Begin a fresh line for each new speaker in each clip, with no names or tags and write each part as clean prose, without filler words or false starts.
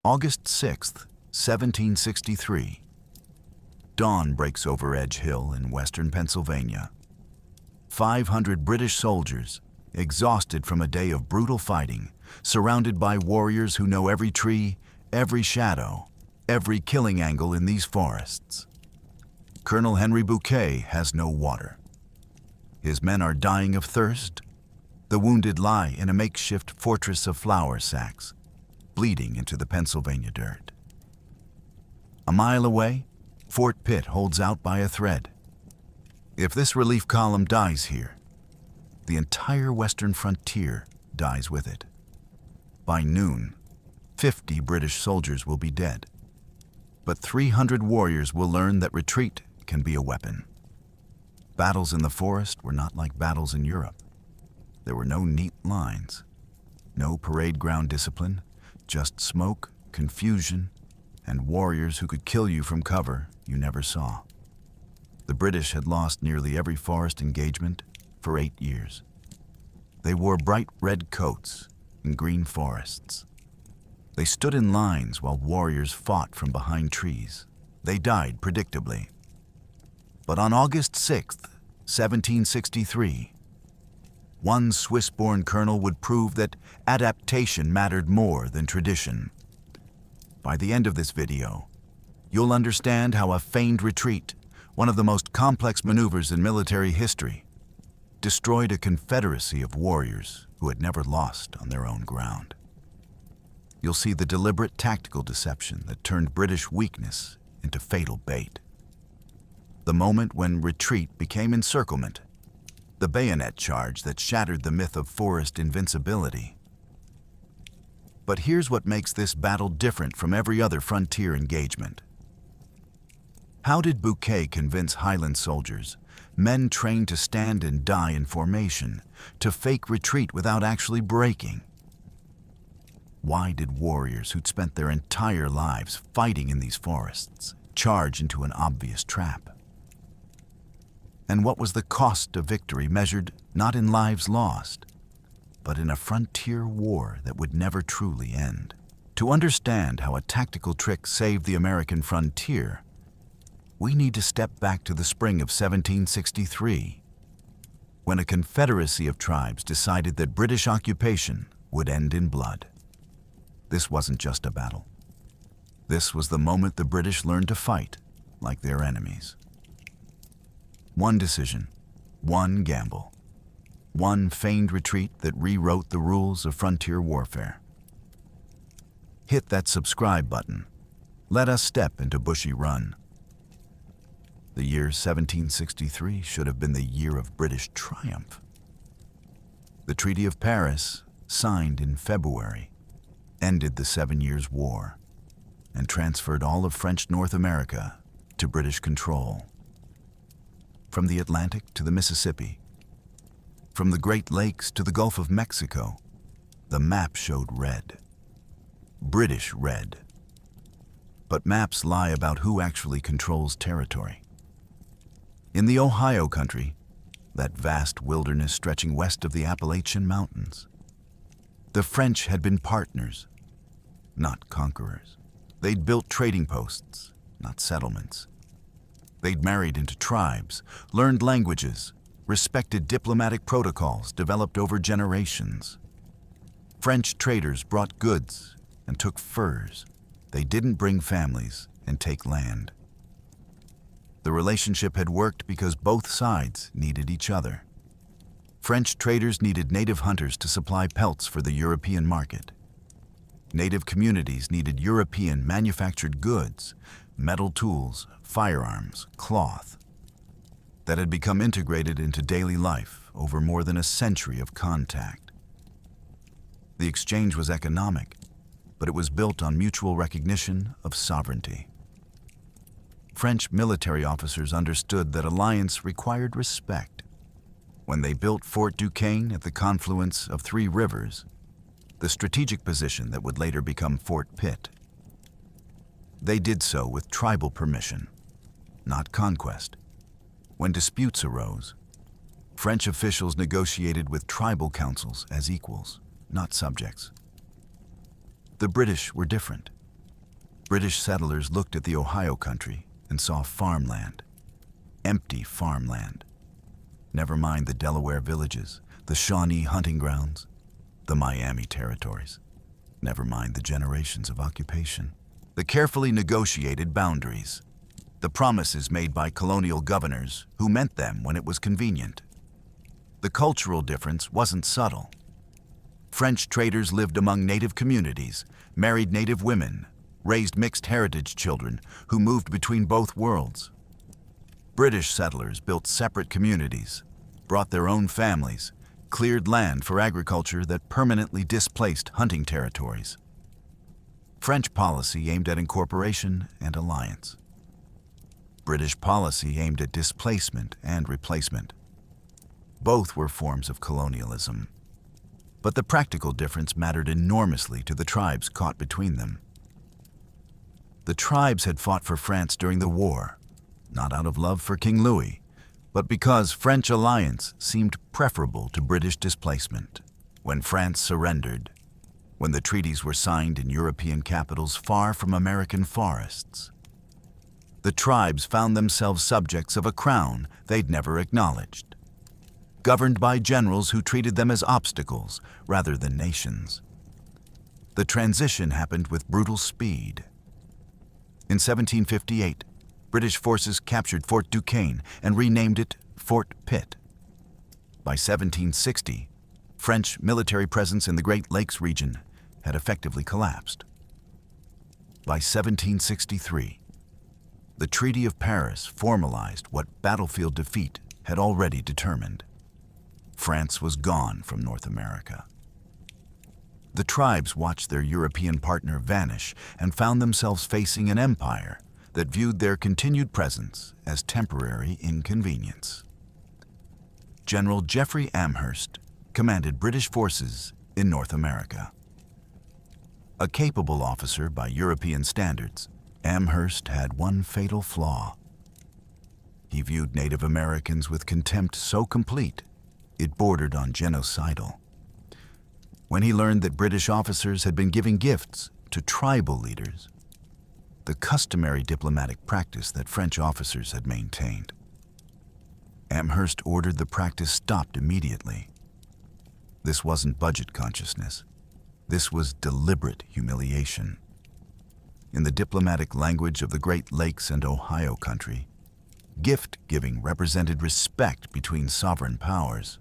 August 6th, 1763. Dawn breaks over Edge Hill in western Pennsylvania. 500 British soldiers, exhausted from a day of brutal fighting, surrounded by warriors who know every tree, every shadow, every killing angle in these forests. Colonel Henry Bouquet has no water. His men are dying of thirst. The wounded lie in a makeshift fortress of flour sacks, bleeding into the Pennsylvania dirt. A mile away, Fort Pitt holds out by a thread. If this relief column dies here, the entire western frontier dies with it. By noon, 50 British soldiers will be dead, but 300 warriors will learn that retreat can be a weapon. Battles in the forest were not like battles in Europe. There were no neat lines, no parade ground discipline, just smoke, confusion, and warriors who could kill you from cover you never saw. The British had lost nearly every forest engagement for 8 years. They wore bright red coats in green forests. They stood in lines while warriors fought from behind trees. They died predictably. But on August 6th, 1763, one Swiss-born colonel would prove that adaptation mattered more than tradition. By the end of this video, you'll understand how a feigned retreat, one of the most complex maneuvers in military history, destroyed a confederacy of warriors who had never lost on their own ground. You'll see the deliberate tactical deception that turned British weakness into fatal bait. The moment when retreat became encirclement, the bayonet charge that shattered the myth of forest invincibility. But here's what makes this battle different from every other frontier engagement. How did Bouquet convince Highland soldiers, men trained to stand and die in formation, to fake retreat without actually breaking? Why did warriors who'd spent their entire lives fighting in these forests charge into an obvious trap? And what was the cost of victory measured not in lives lost, but in a frontier war that would never truly end? To understand how a tactical trick saved the American frontier, we need to step back to the spring of 1763, when a confederacy of tribes decided that British occupation would end in blood. This wasn't just a battle. This was the moment the British learned to fight like their enemies. One decision, one gamble, one feigned retreat that rewrote the rules of frontier warfare. Hit that subscribe button. Let us step into Bushy Run. The year 1763 should have been the year of British triumph. The Treaty of Paris, signed in February, ended the 7 Years' War and transferred all of French North America to British control. From the Atlantic to the Mississippi, from the Great Lakes to the Gulf of Mexico, the map showed red. British red. But maps lie about who actually controls territory. In the Ohio country, that vast wilderness stretching west of the Appalachian Mountains, the French had been partners, not conquerors. They'd built trading posts, not settlements. They'd married into tribes, learned languages, respected diplomatic protocols developed over generations. French traders brought goods and took furs. They didn't bring families and take land. The relationship had worked because both sides needed each other. French traders needed native hunters to supply pelts for the European market. Native communities needed European manufactured goods, metal tools, firearms, cloth, that had become integrated into daily life over more than a century of contact. The exchange was economic, but it was built on mutual recognition of sovereignty. French military officers understood that alliance required respect. When they built Fort Duquesne at the confluence of 3 rivers, the strategic position that would later become Fort Pitt, they did so with tribal permission, not conquest. When disputes arose, French officials negotiated with tribal councils as equals, not subjects. The British were different. British settlers looked at the Ohio country and saw farmland, empty farmland. Never mind the Delaware villages, the Shawnee hunting grounds, the Miami territories. Never mind the generations of occupation, the carefully negotiated boundaries, the promises made by colonial governors who meant them when it was convenient. The cultural difference wasn't subtle. French traders lived among native communities, married native women, raised mixed heritage children who moved between both worlds. British settlers built separate communities, brought their own families, cleared land for agriculture that permanently displaced hunting territories. French policy aimed at incorporation and alliance. British policy aimed at displacement and replacement. Both were forms of colonialism. But the practical difference mattered enormously to the tribes caught between them. The tribes had fought for France during the war, not out of love for King Louis, but because French alliance seemed preferable to British displacement. When France surrendered, when the treaties were signed in European capitals far from American forests, the tribes found themselves subjects of a crown they'd never acknowledged, governed by generals who treated them as obstacles rather than nations. The transition happened with brutal speed. In 1758, British forces captured Fort Duquesne and renamed it Fort Pitt. By 1760, French military presence in the Great Lakes region had effectively collapsed. By 1763, the Treaty of Paris formalized what battlefield defeat had already determined. France was gone from North America. The tribes watched their European partner vanish and found themselves facing an empire that viewed their continued presence as temporary inconvenience. General Jeffrey Amherst commanded British forces in North America. A capable officer by European standards, Amherst had one fatal flaw. He viewed Native Americans with contempt so complete it bordered on genocidal. When he learned that British officers had been giving gifts to tribal leaders, the customary diplomatic practice that French officers had maintained, Amherst ordered the practice stopped immediately. This wasn't budget consciousness. This was deliberate humiliation. In the diplomatic language of the Great Lakes and Ohio country, gift-giving represented respect between sovereign powers.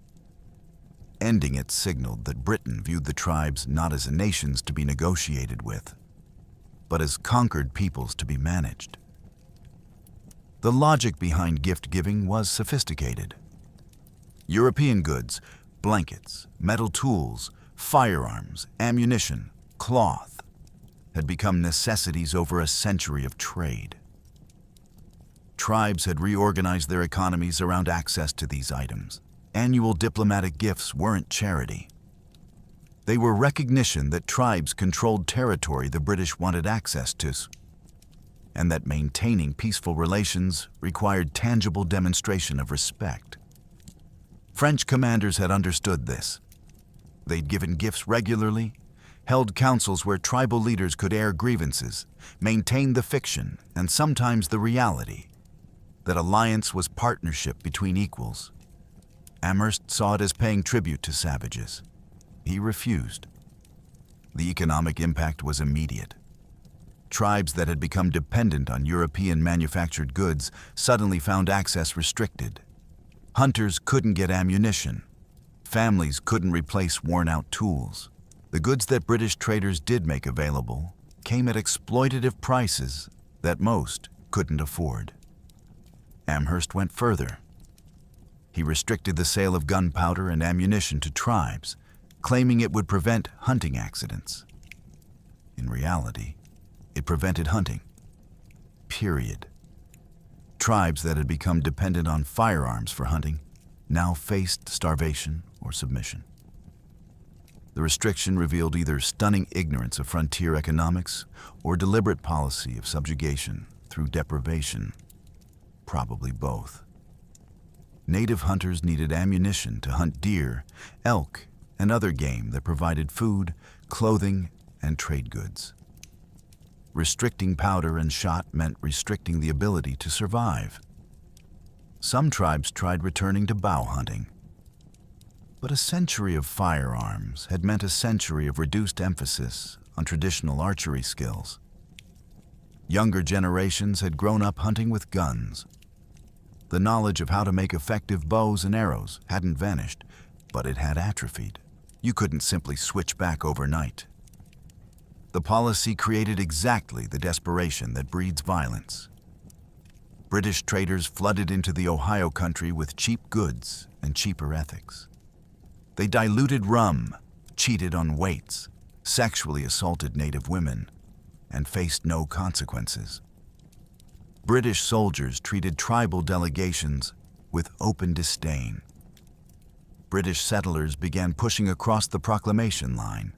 Ending it signaled that Britain viewed the tribes not as nations to be negotiated with, but as conquered peoples to be managed. The logic behind gift-giving was sophisticated. European goods, blankets, metal tools, firearms, ammunition, cloth, had become necessities over a century of trade. Tribes had reorganized their economies around access to these items. Annual diplomatic gifts weren't charity. They were recognition that tribes controlled territory the British wanted access to, and that maintaining peaceful relations required tangible demonstration of respect. French commanders had understood this. They'd given gifts regularly, held councils where tribal leaders could air grievances, maintained the fiction, and sometimes the reality, that alliance was partnership between equals. Amherst saw it as paying tribute to savages. He refused. The economic impact was immediate. Tribes that had become dependent on European manufactured goods suddenly found access restricted. Hunters couldn't get ammunition. Families couldn't replace worn-out tools. The goods that British traders did make available came at exploitative prices that most couldn't afford. Amherst went further. He restricted the sale of gunpowder and ammunition to tribes, claiming it would prevent hunting accidents. In reality, it prevented hunting. Period. Tribes that had become dependent on firearms for hunting now faced starvation or submission. The restriction revealed either stunning ignorance of frontier economics or deliberate policy of subjugation through deprivation, probably both. Native hunters needed ammunition to hunt deer, elk, and other game that provided food, clothing, and trade goods. Restricting powder and shot meant restricting the ability to survive. Some tribes tried returning to bow hunting. But a century of firearms had meant a century of reduced emphasis on traditional archery skills. Younger generations had grown up hunting with guns. The knowledge of how to make effective bows and arrows hadn't vanished, but it had atrophied. You couldn't simply switch back overnight. The policy created exactly the desperation that breeds violence. British traders flooded into the Ohio country with cheap goods and cheaper ethics. They diluted rum, cheated on weights, sexually assaulted native women, and faced no consequences. British soldiers treated tribal delegations with open disdain. British settlers began pushing across the proclamation line,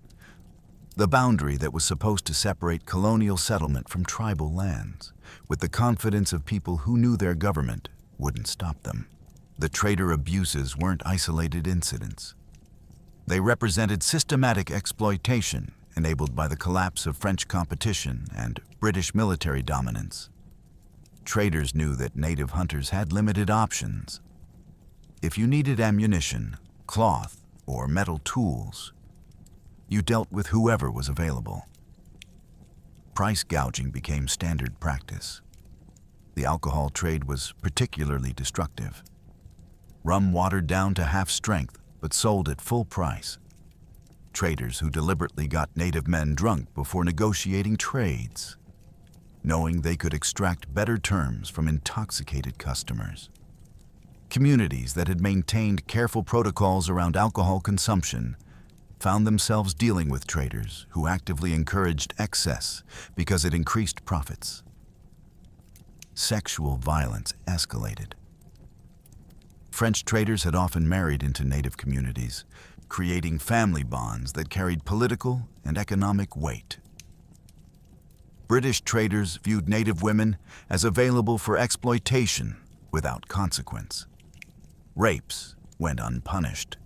the boundary that was supposed to separate colonial settlement from tribal lands, with the confidence of people who knew their government wouldn't stop them. The trader abuses weren't isolated incidents. They represented systematic exploitation enabled by the collapse of French competition and British military dominance. Traders knew that native hunters had limited options. If you needed ammunition, cloth, or metal tools, you dealt with whoever was available. Price gouging became standard practice. The alcohol trade was particularly destructive. Rum watered down to half strength, but sold at full price. Traders who deliberately got native men drunk before negotiating trades, knowing they could extract better terms from intoxicated customers. Communities that had maintained careful protocols around alcohol consumption found themselves dealing with traders who actively encouraged excess because it increased profits. Sexual violence escalated. French traders had often married into native communities, creating family bonds that carried political and economic weight. British traders viewed native women as available for exploitation without consequence. Rapes went unpunished.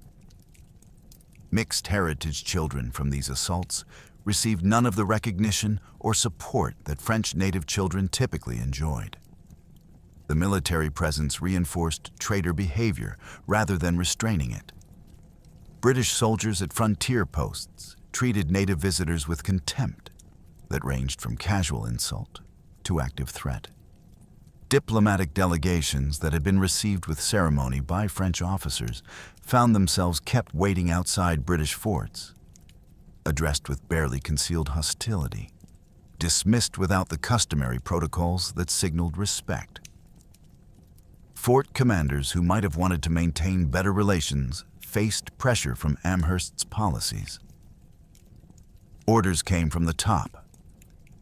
Mixed heritage children from these assaults received none of the recognition or support that French native children typically enjoyed. The military presence reinforced trader behavior rather than restraining it. British soldiers at frontier posts treated native visitors with contempt that ranged from casual insult to active threat. Diplomatic delegations that had been received with ceremony by French officers found themselves kept waiting outside British forts, addressed with barely concealed hostility, dismissed without the customary protocols that signaled respect. Fort commanders who might have wanted to maintain better relations faced pressure from Amherst's policies. Orders came from the top.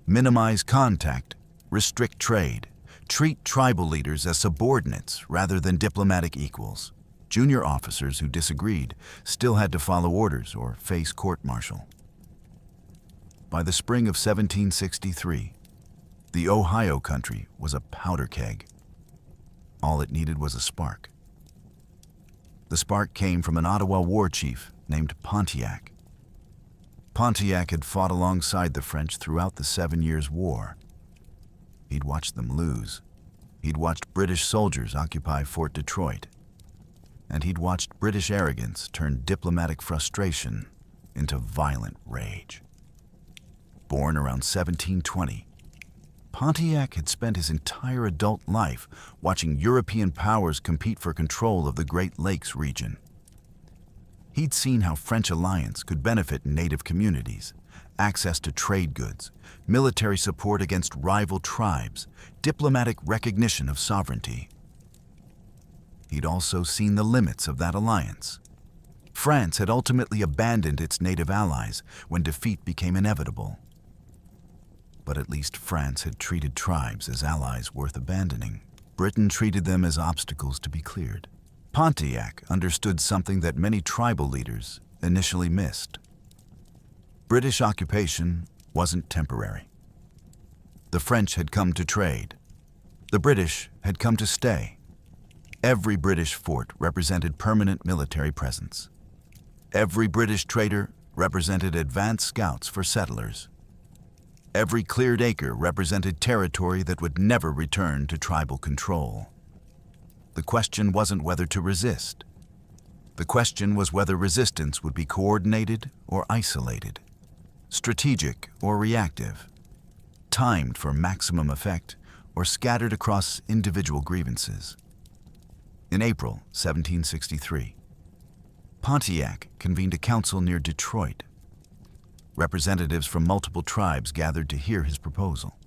Minimize contact, restrict trade, treat tribal leaders as subordinates rather than diplomatic equals. Junior officers who disagreed still had to follow orders or face court-martial. By the spring of 1763, the Ohio country was a powder keg. All it needed was a spark. The spark came from an Ottawa war chief named Pontiac. Pontiac had fought alongside the French throughout the 7 Years' War. He'd watched them lose. He'd watched British soldiers occupy Fort Detroit. And he'd watched British arrogance turn diplomatic frustration into violent rage. Born around 1720, Pontiac had spent his entire adult life watching European powers compete for control of the Great Lakes region. He'd seen how French alliance could benefit native communities, access to trade goods, military support against rival tribes, diplomatic recognition of sovereignty. He'd also seen the limits of that alliance. France had ultimately abandoned its native allies when defeat became inevitable. But at least France had treated tribes as allies worth abandoning. Britain treated them as obstacles to be cleared. Pontiac understood something that many tribal leaders initially missed. British occupation wasn't temporary. The French had come to trade. The British had come to stay. Every British fort represented permanent military presence. Every British trader represented advance scouts for settlers. Every cleared acre represented territory that would never return to tribal control. The question wasn't whether to resist. The question was whether resistance would be coordinated or isolated, strategic or reactive, timed for maximum effect or scattered across individual grievances. In April 1763, Pontiac convened a council near Detroit. Representatives from multiple tribes gathered to hear his proposal.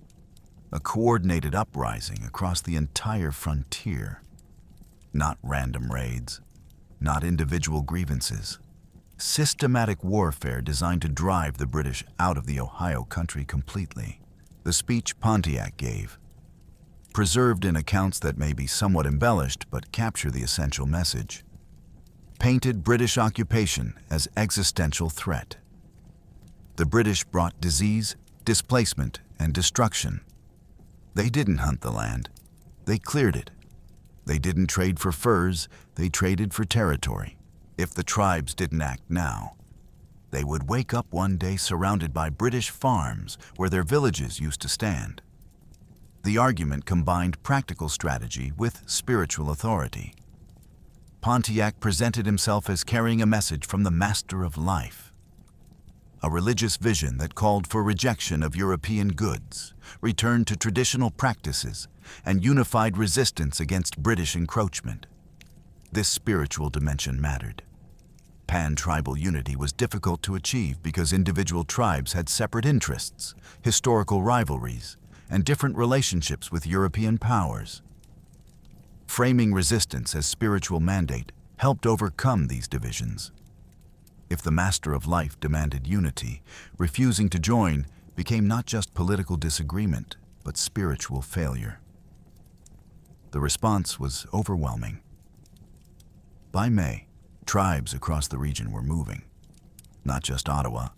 A coordinated uprising across the entire frontier. Not random raids, not individual grievances. Systematic warfare designed to drive the British out of the Ohio country completely. The speech Pontiac gave, preserved in accounts that may be somewhat embellished but capture the essential message, painted British occupation as existential threat. The British brought disease, displacement, and destruction. They didn't hunt the land, they cleared it. They didn't trade for furs, they traded for territory. If the tribes didn't act now, they would wake up one day surrounded by British farms where their villages used to stand. The argument combined practical strategy with spiritual authority. Pontiac presented himself as carrying a message from the Master of Life. A religious vision that called for rejection of European goods, return to traditional practices, and unified resistance against British encroachment. This spiritual dimension mattered. Pan-tribal unity was difficult to achieve because individual tribes had separate interests, historical rivalries, and different relationships with European powers. Framing resistance as spiritual mandate helped overcome these divisions. If the Master of Life demanded unity, refusing to join became not just political disagreement, but spiritual failure. The response was overwhelming. By May, tribes across the region were moving. Not just Ottawa,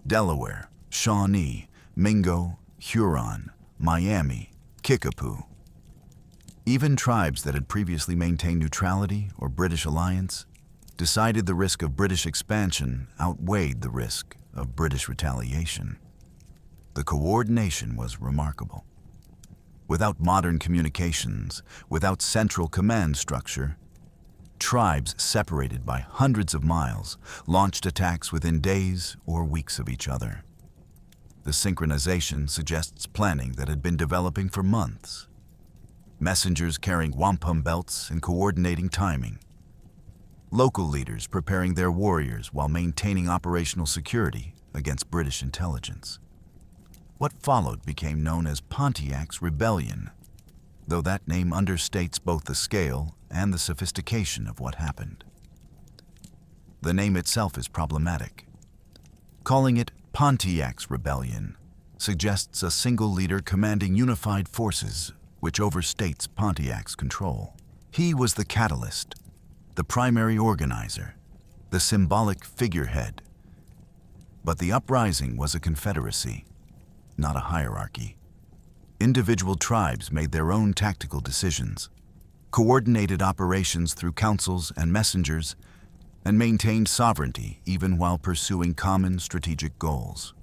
Delaware, Shawnee, Mingo, Huron, Miami, Kickapoo. Even tribes that had previously maintained neutrality or British alliance decided the risk of British expansion outweighed the risk of British retaliation. The coordination was remarkable. Without modern communications, without central command structure, tribes separated by hundreds of miles launched attacks within days or weeks of each other. The synchronization suggests planning that had been developing for months. Messengers carrying wampum belts and coordinating timing. Local leaders preparing their warriors while maintaining operational security against British intelligence. What followed became known as Pontiac's Rebellion, though that name understates both the scale and the sophistication of what happened. The name itself is problematic. Calling it Pontiac's Rebellion suggests a single leader commanding unified forces, which overstates Pontiac's control. He was the catalyst, the primary organizer, the symbolic figurehead. But the uprising was a confederacy, not a hierarchy. Individual tribes made their own tactical decisions, coordinated operations through councils and messengers, and maintained sovereignty even while pursuing common strategic goals.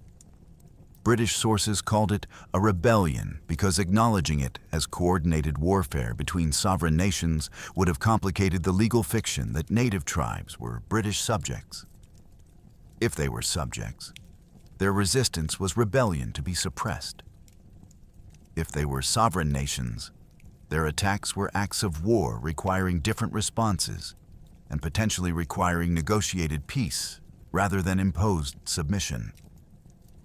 British sources called it a rebellion because acknowledging it as coordinated warfare between sovereign nations would have complicated the legal fiction that native tribes were British subjects. If they were subjects, their resistance was rebellion to be suppressed. If they were sovereign nations, their attacks were acts of war requiring different responses and potentially requiring negotiated peace rather than imposed submission.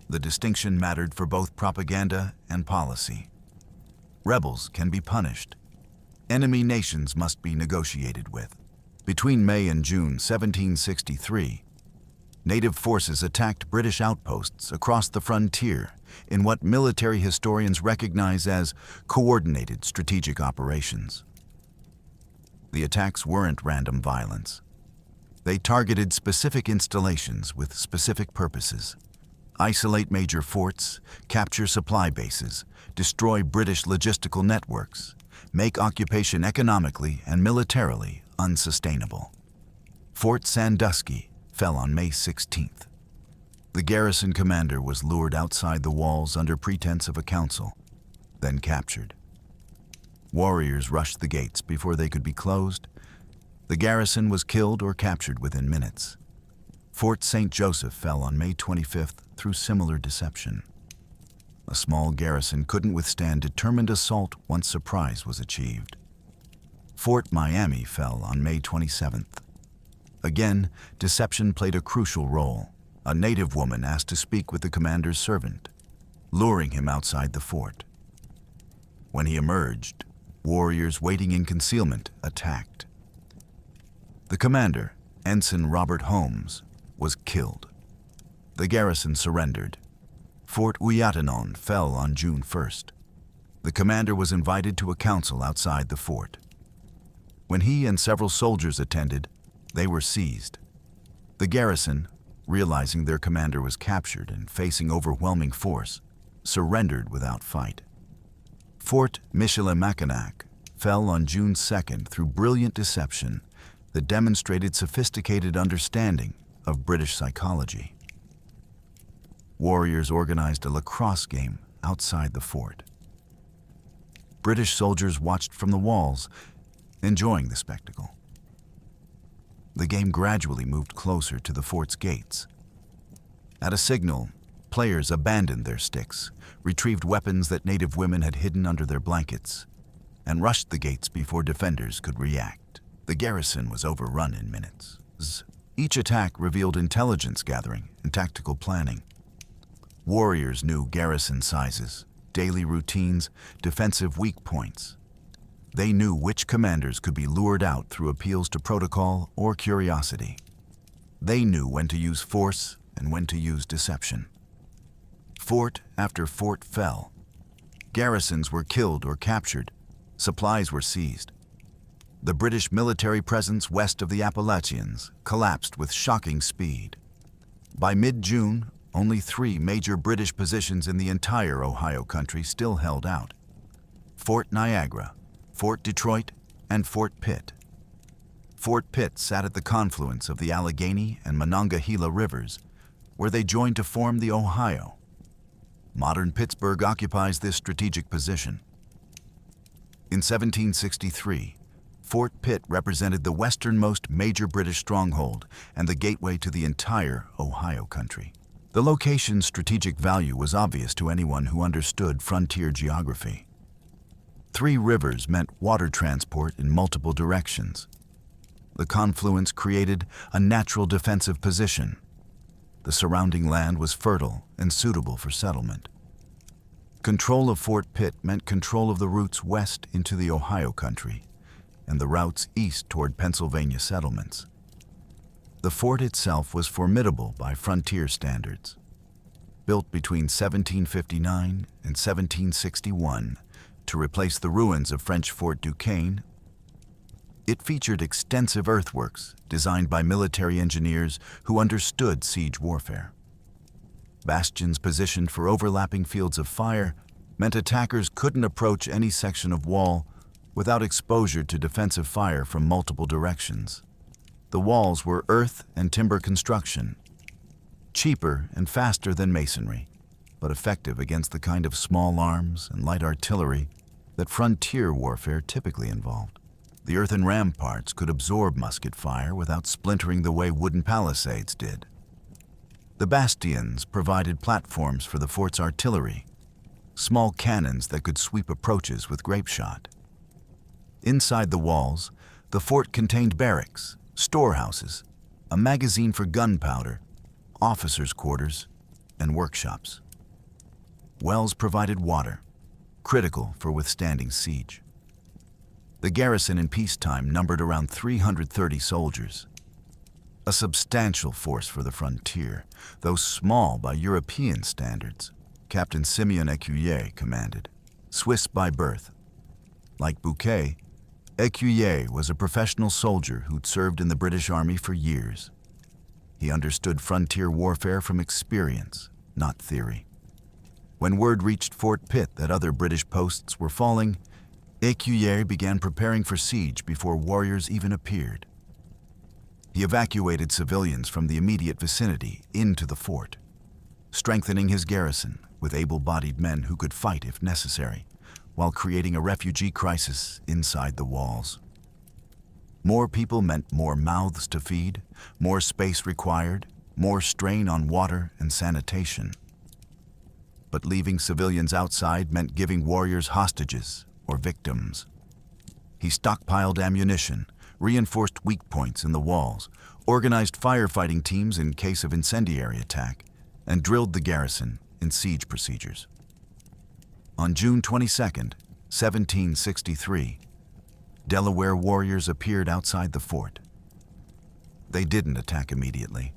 The distinction mattered for both propaganda and policy. Rebels can be punished. Enemy nations must be negotiated with. Between May and June 1763, native forces attacked British outposts across the frontier in what military historians recognize as coordinated strategic operations. The attacks weren't random violence. They targeted specific installations with specific purposes. Isolate major forts, capture supply bases, destroy British logistical networks, make occupation economically and militarily unsustainable. Fort Sandusky fell on May 16th. The garrison commander was lured outside the walls under pretense of a council, then captured. Warriors rushed the gates before they could be closed. The garrison was killed or captured within minutes. Fort St. Joseph fell on May 25th through similar deception. A small garrison couldn't withstand determined assault once surprise was achieved. Fort Miami fell on May 27th. Again, deception played a crucial role. A native woman asked to speak with the commander's servant, luring him outside the fort. When he emerged, warriors waiting in concealment attacked. The commander, Ensign Robert Holmes, was killed. The garrison surrendered. Fort Ouiatenon fell on June 1st. The commander was invited to a council outside the fort. When he and several soldiers attended, they were seized. The garrison, realizing their commander was captured and facing overwhelming force, surrendered without fight. Fort Michilimackinac fell on June 2nd through brilliant deception that demonstrated sophisticated understanding of British psychology. Warriors organized a lacrosse game outside the fort. British soldiers watched from the walls, enjoying the spectacle. The game gradually moved closer to the fort's gates. At a signal, players abandoned their sticks, retrieved weapons that native women had hidden under their blankets, and rushed the gates before defenders could react. The garrison was overrun in minutes. Each attack revealed intelligence gathering and tactical planning. Warriors knew garrison sizes, daily routines, defensive weak points. They knew which commanders could be lured out through appeals to protocol or curiosity. They knew when to use force and when to use deception. Fort after fort fell. Garrisons were killed or captured. Supplies were seized. The British military presence west of the Appalachians collapsed with shocking speed. By mid-June, only 3 major British positions in the entire Ohio country still held out: Fort Niagara, Fort Detroit, and Fort Pitt. Fort Pitt sat at the confluence of the Allegheny and Monongahela rivers, where they joined to form the Ohio. Modern Pittsburgh occupies this strategic position. In 1763, Fort Pitt represented the westernmost major British stronghold and the gateway to the entire Ohio country. The location's strategic value was obvious to anyone who understood frontier geography. 3 rivers meant water transport in multiple directions. The confluence created a natural defensive position. The surrounding land was fertile and suitable for settlement. Control of Fort Pitt meant control of the routes west into the Ohio country and the routes east toward Pennsylvania settlements. The fort itself was formidable by frontier standards. Built between 1759 and 1761 to replace the ruins of French Fort Duquesne, it featured extensive earthworks designed by military engineers who understood siege warfare. Bastions positioned for overlapping fields of fire meant attackers couldn't approach any section of wall without exposure to defensive fire from multiple directions. The walls were earth and timber construction, cheaper and faster than masonry, but effective against the kind of small arms and light artillery that frontier warfare typically involved. The earthen ramparts could absorb musket fire without splintering the way wooden palisades did. The bastions provided platforms for the fort's artillery, small cannons that could sweep approaches with grapeshot. Inside the walls, the fort contained barracks, storehouses, a magazine for gunpowder, officers' quarters, and workshops. Wells provided water, critical for withstanding siege. The garrison in peacetime numbered around 330 soldiers. A substantial force for the frontier, though small by European standards. Captain Simeon Écuyer commanded, Swiss by birth. Like Bouquet, Écuyer was a professional soldier who'd served in the British Army for years. He understood frontier warfare from experience, not theory. When word reached Fort Pitt that other British posts were falling, Écuyer began preparing for siege before warriors even appeared. He evacuated civilians from the immediate vicinity into the fort. strengthening his garrison with able-bodied men who could fight if necessary, while creating a refugee crisis inside the walls. More people meant more mouths to feed, more space required, more strain on water and sanitation. But leaving civilians outside meant giving warriors hostages or victims. He stockpiled ammunition, reinforced weak points in the walls, organized firefighting teams in case of incendiary attack, and drilled the garrison in siege procedures. On June 22, 1763, Delaware warriors appeared outside the fort. They didn't attack immediately.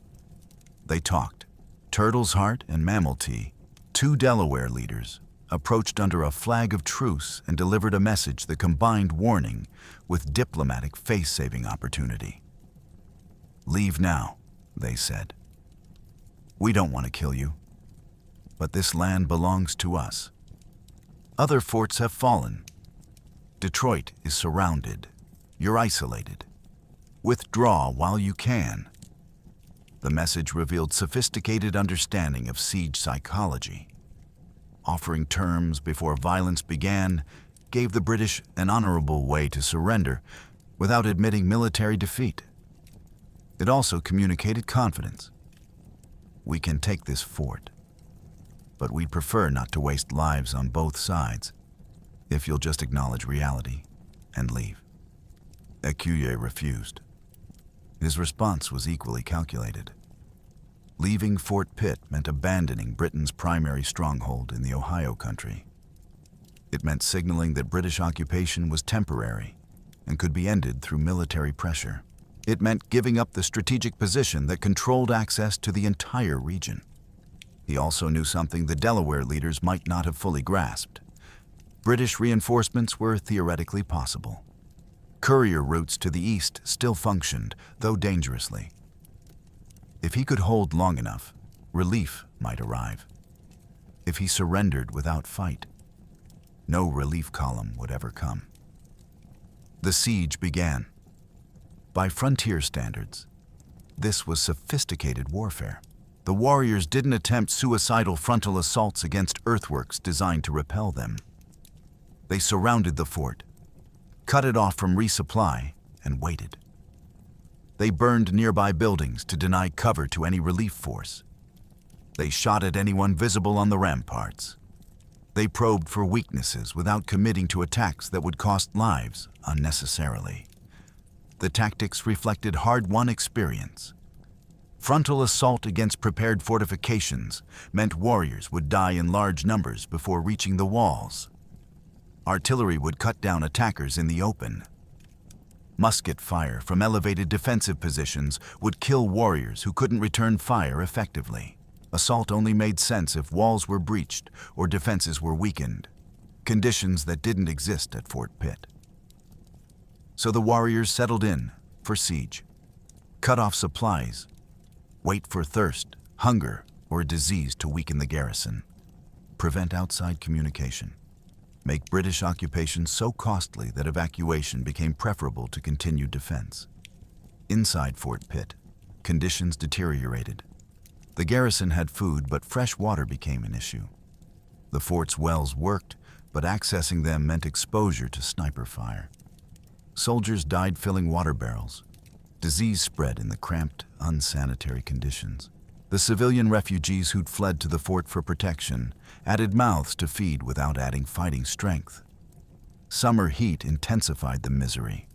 They talked. Turtle's Heart and Mammal Tea, two Delaware leaders, approached under a flag of truce and delivered a message that combined warning with diplomatic face-saving opportunity. "Leave now," they said. "We don't want to kill you, but this land belongs to us. Other forts have fallen. Detroit is surrounded. You're isolated. Withdraw while you can." The message revealed sophisticated understanding of siege psychology. Offering terms before violence began gave the British an honorable way to surrender without admitting military defeat. It also communicated confidence. "We can take this fort, but we'd prefer not to waste lives on both sides if you'll just acknowledge reality and leave." Écuyer refused. His response was equally calculated. Leaving Fort Pitt meant abandoning Britain's primary stronghold in the Ohio country. It meant signaling that British occupation was temporary and could be ended through military pressure. It meant giving up the strategic position that controlled access to the entire region. He also knew something the Delaware leaders might not have fully grasped. British reinforcements were theoretically possible. Courier routes to the east still functioned, though dangerously. If he could hold long enough, relief might arrive. If he surrendered without fight, no relief column would ever come. The siege began. By frontier standards, this was sophisticated warfare. The warriors didn't attempt suicidal frontal assaults against earthworks designed to repel them. They surrounded the fort, cut it off from resupply, and waited. They burned nearby buildings to deny cover to any relief force. They shot at anyone visible on the ramparts. They probed for weaknesses without committing to attacks that would cost lives unnecessarily. The tactics reflected hard-won experience. Frontal assault against prepared fortifications meant warriors would die in large numbers before reaching the walls. Artillery would cut down attackers in the open. Musket fire from elevated defensive positions would kill warriors who couldn't return fire effectively. Assault only made sense if walls were breached or defenses were weakened, conditions that didn't exist at Fort Pitt. So the warriors settled in for siege, cut off supplies, wait for thirst, hunger, or disease to weaken the garrison, prevent outside communication, make British occupation so costly that evacuation became preferable to continued defense. Inside Fort Pitt, conditions deteriorated. The garrison had food, but fresh water became an issue. The fort's wells worked, but accessing them meant exposure to sniper fire. Soldiers died filling water barrels. Disease spread in the cramped, unsanitary conditions. The civilian refugees who'd fled to the fort for protection added mouths to feed without adding fighting strength. Summer heat intensified the misery.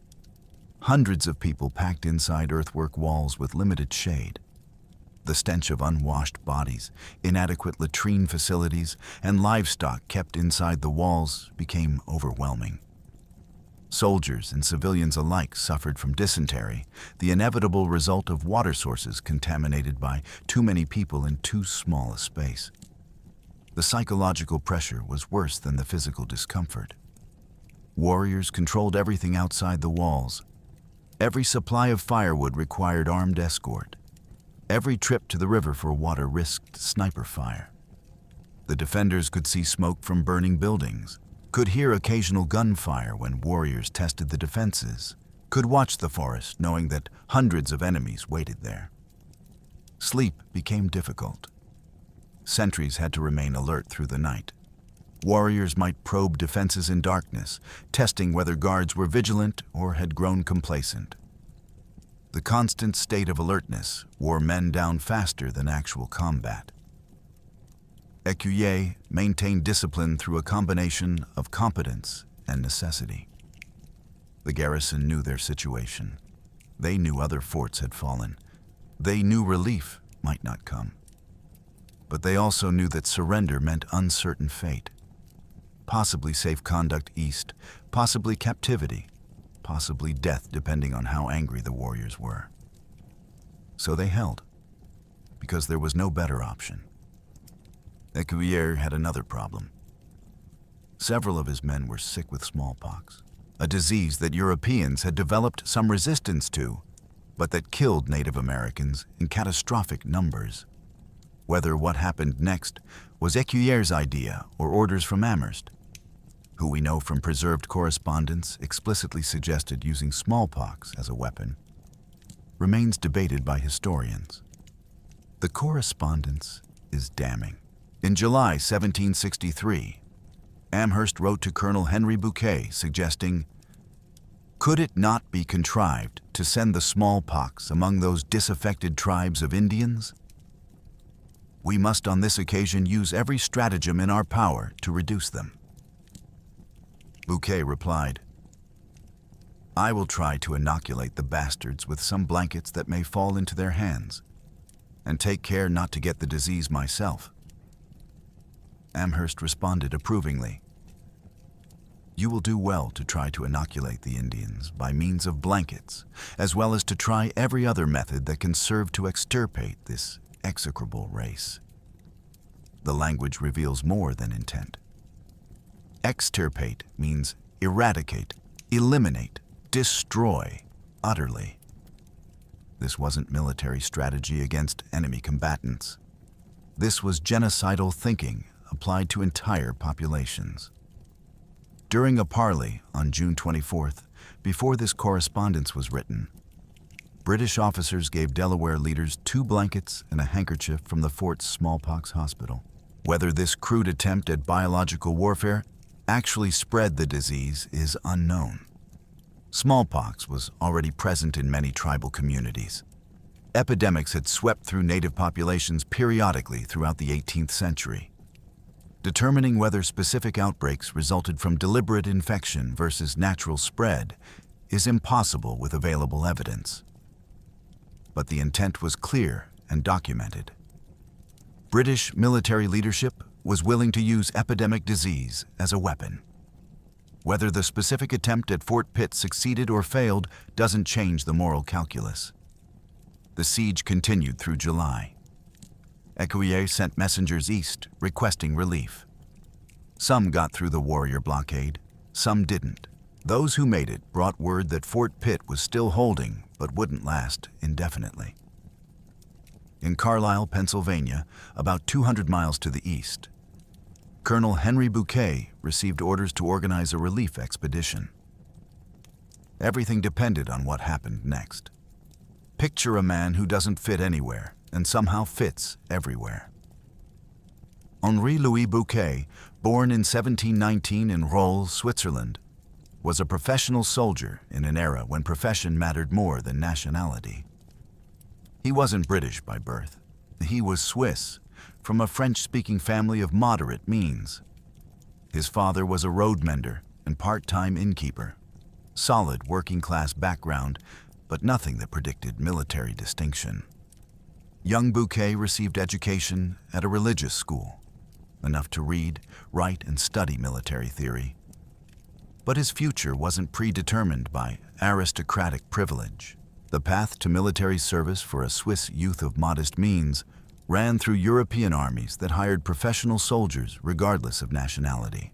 Hundreds of people packed inside earthwork walls with limited shade. The stench of unwashed bodies, inadequate latrine facilities, and livestock kept inside the walls became overwhelming. Soldiers and civilians alike suffered from dysentery, the inevitable result of water sources contaminated by too many people in too small a space. The psychological pressure was worse than the physical discomfort. Warriors controlled everything outside the walls. Every supply of firewood required armed escort. Every trip to the river for water risked sniper fire. The defenders could see smoke from burning buildings, could hear occasional gunfire when warriors tested the defenses, could watch the forest knowing that hundreds of enemies waited there. Sleep became difficult. Sentries had to remain alert through the night. Warriors might probe defenses in darkness, testing whether guards were vigilant or had grown complacent. The constant state of alertness wore men down faster than actual combat. Écuyers maintained discipline through a combination of competence and necessity. The garrison knew their situation. They knew other forts had fallen. They knew relief might not come. But they also knew that surrender meant uncertain fate. Possibly safe conduct east, possibly captivity, possibly death depending on how angry the warriors were. So they held, because there was no better option. Écuyers had another problem. Several of his men were sick with smallpox, a disease that Europeans had developed some resistance to, but that killed Native Americans in catastrophic numbers. Whether what happened next was Écuyers' idea or orders from Amherst, who we know from preserved correspondence explicitly suggested using smallpox as a weapon, remains debated by historians. The correspondence is damning. In July 1763, Amherst wrote to Colonel Henry Bouquet suggesting, "Could it not be contrived to send the smallpox among those disaffected tribes of Indians? We must on this occasion use every stratagem in our power to reduce them." Bouquet replied, "I will try to inoculate the bastards with some blankets that may fall into their hands, and take care not to get the disease myself." Amherst responded approvingly, "You will do well to try to inoculate the Indians by means of blankets, as well as to try every other method that can serve to extirpate this execrable race." The language reveals more than intent. Extirpate means eradicate, eliminate, destroy, utterly. This wasn't military strategy against enemy combatants. This was genocidal thinking applied to entire populations. During a parley on June 24th, before this correspondence was written, British officers gave Delaware leaders 2 blankets and a handkerchief from the fort's smallpox hospital. Whether this crude attempt at biological warfare actually spread the disease is unknown. Smallpox was already present in many tribal communities. Epidemics had swept through native populations periodically throughout the 18th century. Determining whether specific outbreaks resulted from deliberate infection versus natural spread is impossible with available evidence. But the intent was clear and documented. British military leadership was willing to use epidemic disease as a weapon. Whether the specific attempt at Fort Pitt succeeded or failed doesn't change the moral calculus. The siege continued through July. Écuyers sent messengers east, requesting relief. Some got through the warrior blockade, some didn't. Those who made it brought word that Fort Pitt was still holding, but wouldn't last indefinitely. In Carlisle, Pennsylvania, about 200 miles to the east, Colonel Henry Bouquet received orders to organize a relief expedition. Everything depended on what happened next. Picture a man who doesn't fit anywhere and somehow fits everywhere. Henri-Louis Bouquet, born in 1719 in Rolle, Switzerland, was a professional soldier in an era when profession mattered more than nationality. He wasn't British by birth. He was Swiss, from a French-speaking family of moderate means. His father was a road mender and part-time innkeeper. Solid working-class background, but nothing that predicted military distinction. Young Bouquet received education at a religious school, enough to read, write, and study military theory. But his future wasn't predetermined by aristocratic privilege. The path to military service for a Swiss youth of modest means ran through European armies that hired professional soldiers regardless of nationality.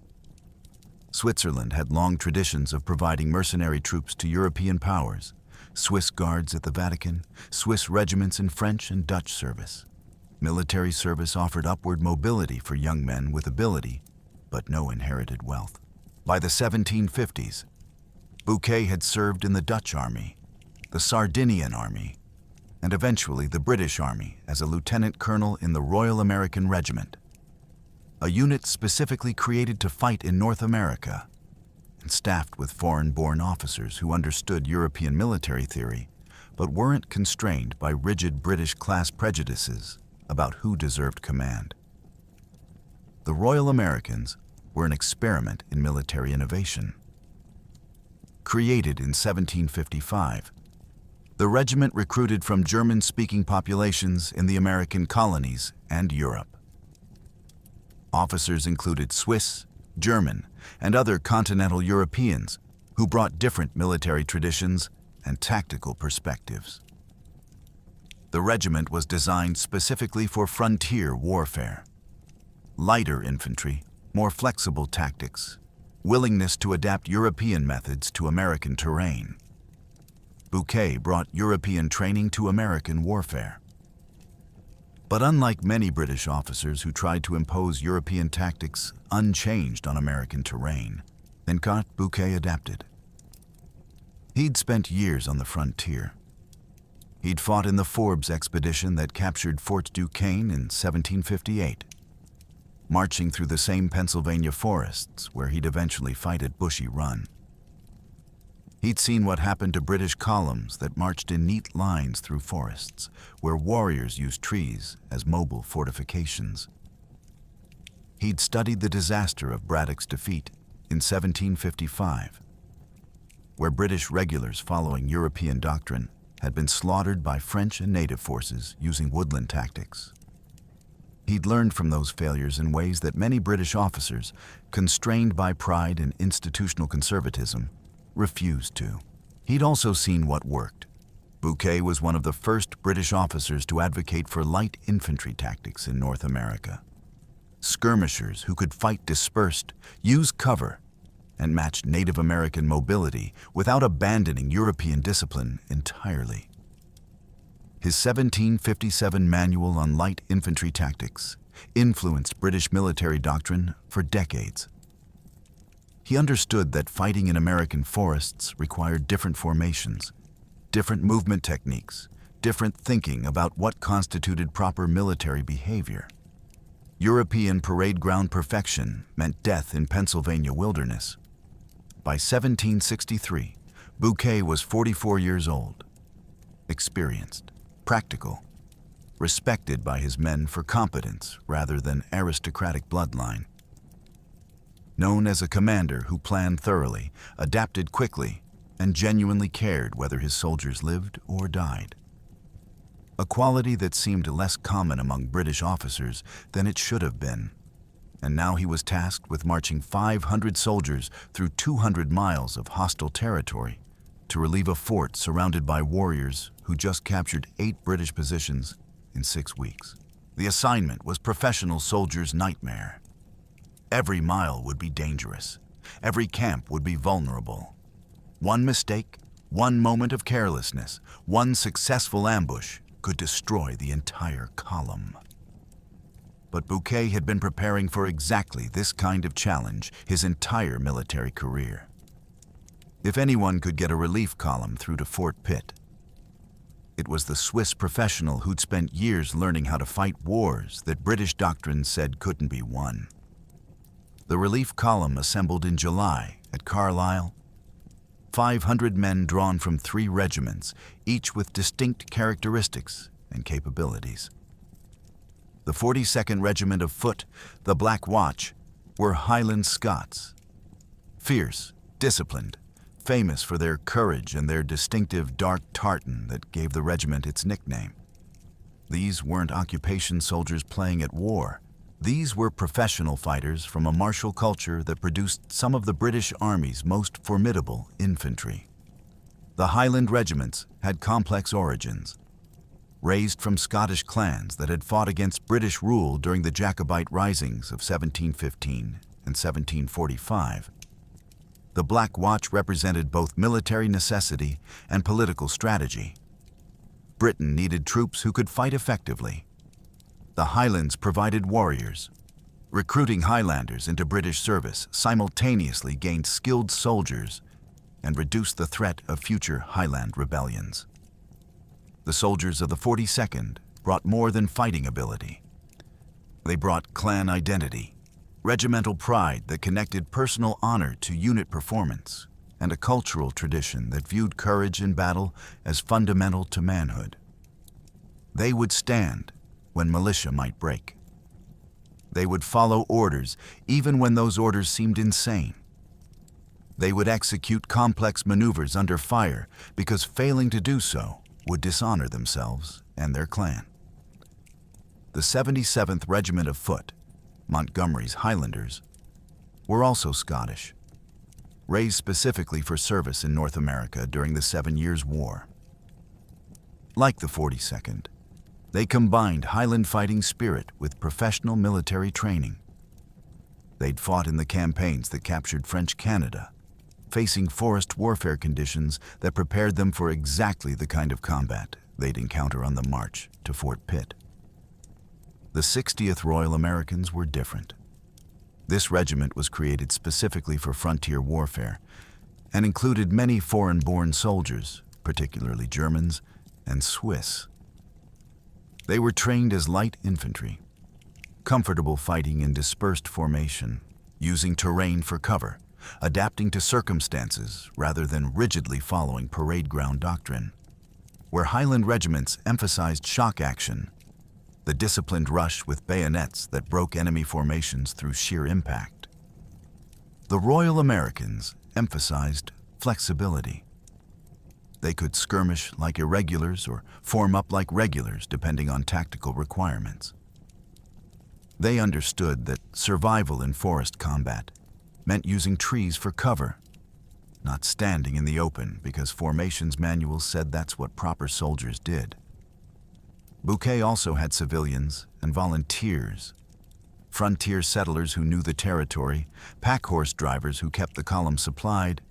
Switzerland had long traditions of providing mercenary troops to European powers, Swiss guards at the Vatican, Swiss regiments in French and Dutch service. Military service offered upward mobility for young men with ability, but no inherited wealth. By the 1750s, Bouquet had served in the Dutch army, the Sardinian army, and eventually the British Army as a lieutenant colonel in the Royal American Regiment, a unit specifically created to fight in North America and staffed with foreign-born officers who understood European military theory but weren't constrained by rigid British class prejudices about who deserved command. The Royal Americans were an experiment in military innovation. Created in 1755, the regiment recruited from German-speaking populations in the American colonies and Europe. Officers included Swiss, German, and other continental Europeans who brought different military traditions and tactical perspectives. The regiment was designed specifically for frontier warfare. Lighter infantry, more flexible tactics, willingness to adapt European methods to American terrain. Bouquet brought European training to American warfare. But unlike many British officers who tried to impose European tactics unchanged on American terrain, Bouquet adapted. He'd spent years on the frontier. He'd fought in the Forbes expedition that captured Fort Duquesne in 1758, marching through the same Pennsylvania forests where he'd eventually fight at Bushy Run. He'd seen what happened to British columns that marched in neat lines through forests, where warriors used trees as mobile fortifications. He'd studied the disaster of Braddock's defeat in 1755, where British regulars following European doctrine had been slaughtered by French and native forces using woodland tactics. He'd learned from those failures in ways that many British officers, constrained by pride and institutional conservatism, refused to. He'd also seen what worked. Bouquet was one of the first British officers to advocate for light infantry tactics in North America. Skirmishers who could fight dispersed, use cover, and match Native American mobility without abandoning European discipline entirely. His 1757 Manual on Light Infantry Tactics influenced British military doctrine for decades. He understood that fighting in American forests required different formations, different movement techniques, different thinking about what constituted proper military behavior. European parade ground perfection meant death in Pennsylvania wilderness. By 1763, Bouquet was 44 years old, experienced, practical, respected by his men for competence rather than aristocratic bloodline. Known as a commander who planned thoroughly, adapted quickly, and genuinely cared whether his soldiers lived or died. A quality that seemed less common among British officers than it should have been. And now he was tasked with marching 500 soldiers through 200 miles of hostile territory to relieve a fort surrounded by warriors who just captured 8 British positions in 6 weeks. The assignment was professional soldiers' nightmare. Every mile would be dangerous. Every camp would be vulnerable. One mistake, one moment of carelessness, one successful ambush could destroy the entire column. But Bouquet had been preparing for exactly this kind of challenge his entire military career. If anyone could get a relief column through to Fort Pitt, it was the Swiss professional who'd spent years learning how to fight wars that British doctrine said couldn't be won. The relief column assembled in July at Carlisle. 500 men drawn from 3 regiments, each with distinct characteristics and capabilities. The 42nd Regiment of Foot, the Black Watch, were Highland Scots. Fierce, disciplined, famous for their courage and their distinctive dark tartan that gave the regiment its nickname. These weren't occupation soldiers playing at war. These were professional fighters from a martial culture that produced some of the British Army's most formidable infantry. The Highland regiments had complex origins. Raised from Scottish clans that had fought against British rule during the Jacobite risings of 1715 and 1745, the Black Watch represented both military necessity and political strategy. Britain needed troops who could fight effectively. The Highlands provided warriors. Recruiting Highlanders into British service simultaneously gained skilled soldiers and reduced the threat of future Highland rebellions. The soldiers of the 42nd brought more than fighting ability. They brought clan identity, regimental pride that connected personal honor to unit performance, and a cultural tradition that viewed courage in battle as fundamental to manhood. They would stand when militia might break. They would follow orders even when those orders seemed insane. They would execute complex maneuvers under fire because failing to do so would dishonor themselves and their clan. The 77th Regiment of Foot, Montgomery's Highlanders, were also Scottish, raised specifically for service in North America during the 7 Years' War. Like the 42nd, they combined Highland fighting spirit with professional military training. They'd fought in the campaigns that captured French Canada, facing forest warfare conditions that prepared them for exactly the kind of combat they'd encounter on the march to Fort Pitt. The 60th Royal Americans were different. This regiment was created specifically for frontier warfare and included many foreign-born soldiers, particularly Germans and Swiss. They were trained as light infantry, comfortable fighting in dispersed formation, using terrain for cover, adapting to circumstances rather than rigidly following parade ground doctrine. Where Highland regiments emphasized shock action, the disciplined rush with bayonets that broke enemy formations through sheer impact. The Royal Americans emphasized flexibility. They could skirmish like irregulars or form up like regulars depending on tactical requirements. They understood that survival in forest combat meant using trees for cover, not standing in the open because formations manuals said that's what proper soldiers did. Bouquet also had civilians and volunteers, frontier settlers who knew the territory, pack horse drivers who kept the column supplied,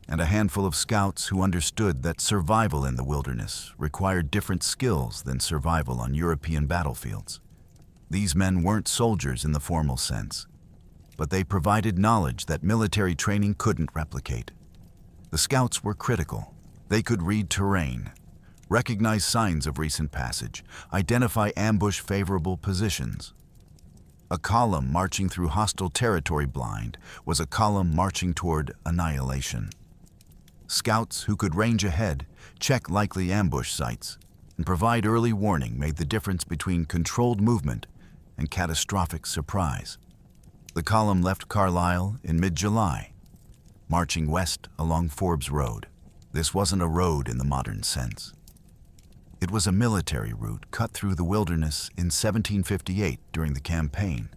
and a handful of scouts who understood that survival in the wilderness required different skills than survival on European battlefields. These men weren't soldiers in the formal sense, but they provided knowledge that military training couldn't replicate. The scouts were critical. They could read terrain, recognize signs of recent passage, identify ambush-favorable positions. A column marching through hostile territory blind was a column marching toward annihilation. Scouts who could range ahead, check likely ambush sites, and provide early warning made the difference between controlled movement and catastrophic surprise. The column left Carlisle in mid-July, marching west along Forbes Road. This wasn't a road in the modern sense. It was a military route cut through the wilderness in 1758 during the campaign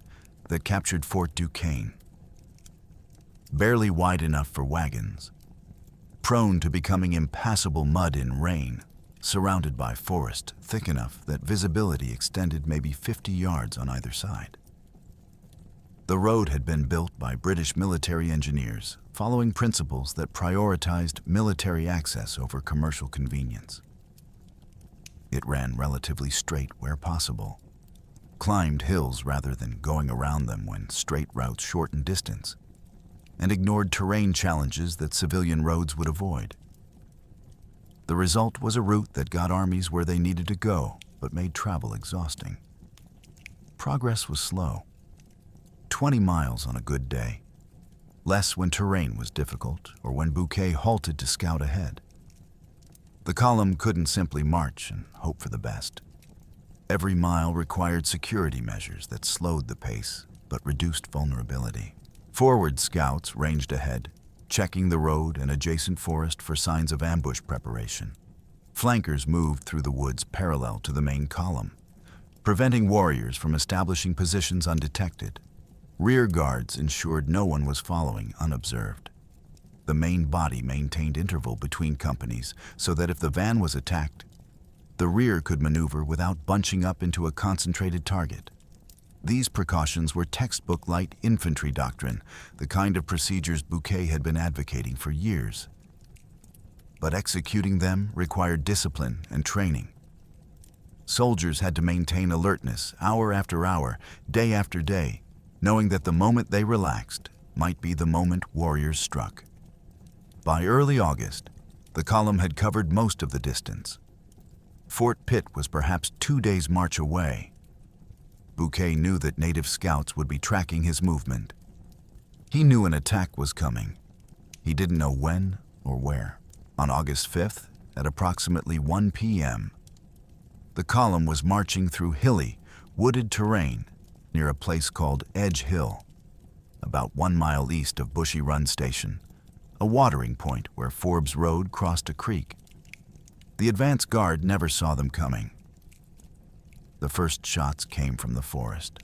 that captured Fort Duquesne. Barely wide enough for wagons, prone to becoming impassable mud in rain, surrounded by forest thick enough that visibility extended maybe 50 yards on either side. The road had been built by British military engineers, following principles that prioritized military access over commercial convenience. It ran relatively straight where possible, climbed hills rather than going around them when straight routes shortened distance, and ignored terrain challenges that civilian roads would avoid. The result was a route that got armies where they needed to go, but made travel exhausting. Progress was slow. 20 miles on a good day, less when terrain was difficult or when Bouquet halted to scout ahead. The column couldn't simply march and hope for the best. Every mile required security measures that slowed the pace but reduced vulnerability. Forward scouts ranged ahead, checking the road and adjacent forest for signs of ambush preparation. Flankers moved through the woods parallel to the main column, preventing warriors from establishing positions undetected. Rear guards ensured no one was following unobserved. The main body maintained interval between companies so that if the van was attacked, the rear could maneuver without bunching up into a concentrated target. These precautions were textbook light infantry doctrine, the kind of procedures Bouquet had been advocating for years. But executing them required discipline and training. Soldiers had to maintain alertness hour after hour, day after day, knowing that the moment they relaxed might be the moment warriors struck. By early August, the column had covered most of the distance. Fort Pitt was perhaps 2 days' march away. Bouquet knew that native scouts would be tracking his movement. He knew an attack was coming. He didn't know when or where. On August 5th, at approximately 1 p.m., the column was marching through hilly, wooded terrain near a place called Edge Hill, about 1 mile east of Bushy Run Station, a watering point where Forbes Road crossed a creek. The advance guard never saw them coming. The first shots came from the forest.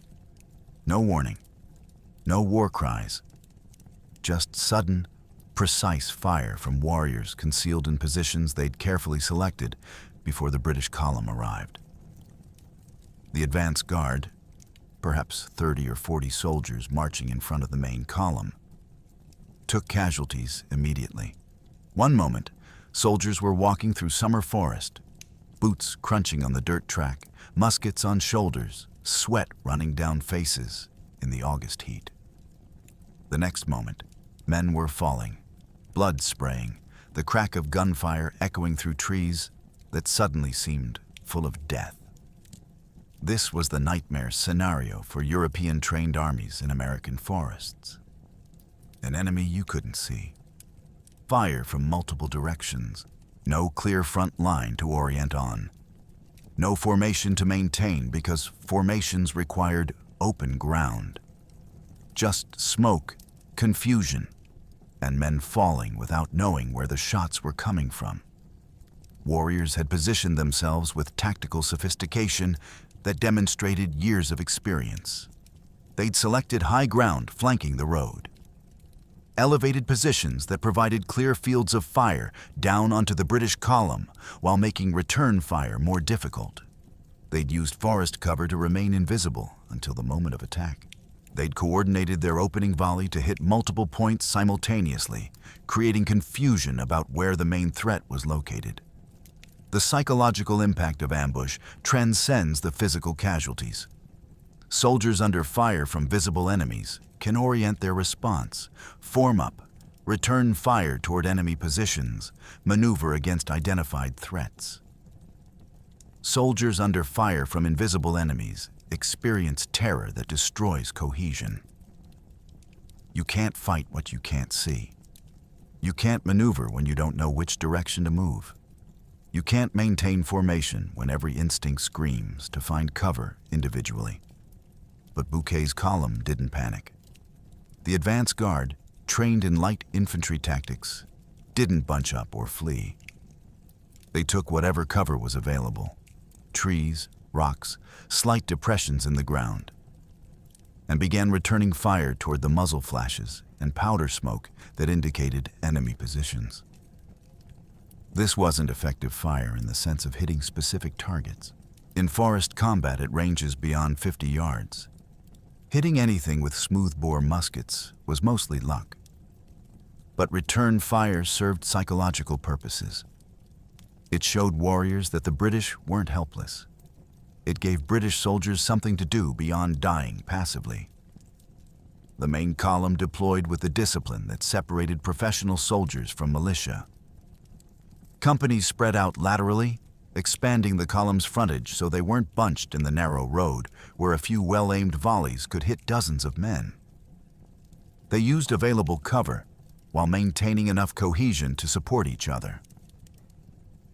No warning, no war cries, just sudden, precise fire from warriors concealed in positions they'd carefully selected before the British column arrived. The advance guard, perhaps 30 or 40 soldiers marching in front of the main column, took casualties immediately. One moment, soldiers were walking through summer forest, boots crunching on the dirt track, muskets on shoulders, sweat running down faces in the August heat. The next moment, men were falling, blood spraying, the crack of gunfire echoing through trees that suddenly seemed full of death. This was the nightmare scenario for European-trained armies in American forests. An enemy you couldn't see. Fire from multiple directions. No clear front line to orient on. No formation to maintain because formations required open ground. Just smoke, confusion, and men falling without knowing where the shots were coming from. Warriors had positioned themselves with tactical sophistication that demonstrated years of experience. They'd selected high ground flanking the road. Elevated positions that provided clear fields of fire down onto the British column while making return fire more difficult. They'd used forest cover to remain invisible until the moment of attack. They'd coordinated their opening volley to hit multiple points simultaneously, creating confusion about where the main threat was located. The psychological impact of ambush transcends the physical casualties. Soldiers under fire from visible enemies can orient their response, form up, return fire toward enemy positions, maneuver against identified threats. Soldiers under fire from invisible enemies experience terror that destroys cohesion. You can't fight what you can't see. You can't maneuver when you don't know which direction to move. You can't maintain formation when every instinct screams to find cover individually. But Bouquet's column didn't panic. The advance guard, trained in light infantry tactics, didn't bunch up or flee. They took whatever cover was available, trees, rocks, slight depressions in the ground, and began returning fire toward the muzzle flashes and powder smoke that indicated enemy positions. This wasn't effective fire in the sense of hitting specific targets. In forest combat at ranges beyond 50 yards, hitting anything with smoothbore muskets was mostly luck. But return fire served psychological purposes. It showed warriors that the British weren't helpless. It gave British soldiers something to do beyond dying passively. The main column deployed with the discipline that separated professional soldiers from militia. Companies spread out laterally, expanding the column's frontage so they weren't bunched in the narrow road where a few well-aimed volleys could hit dozens of men. They used available cover while maintaining enough cohesion to support each other.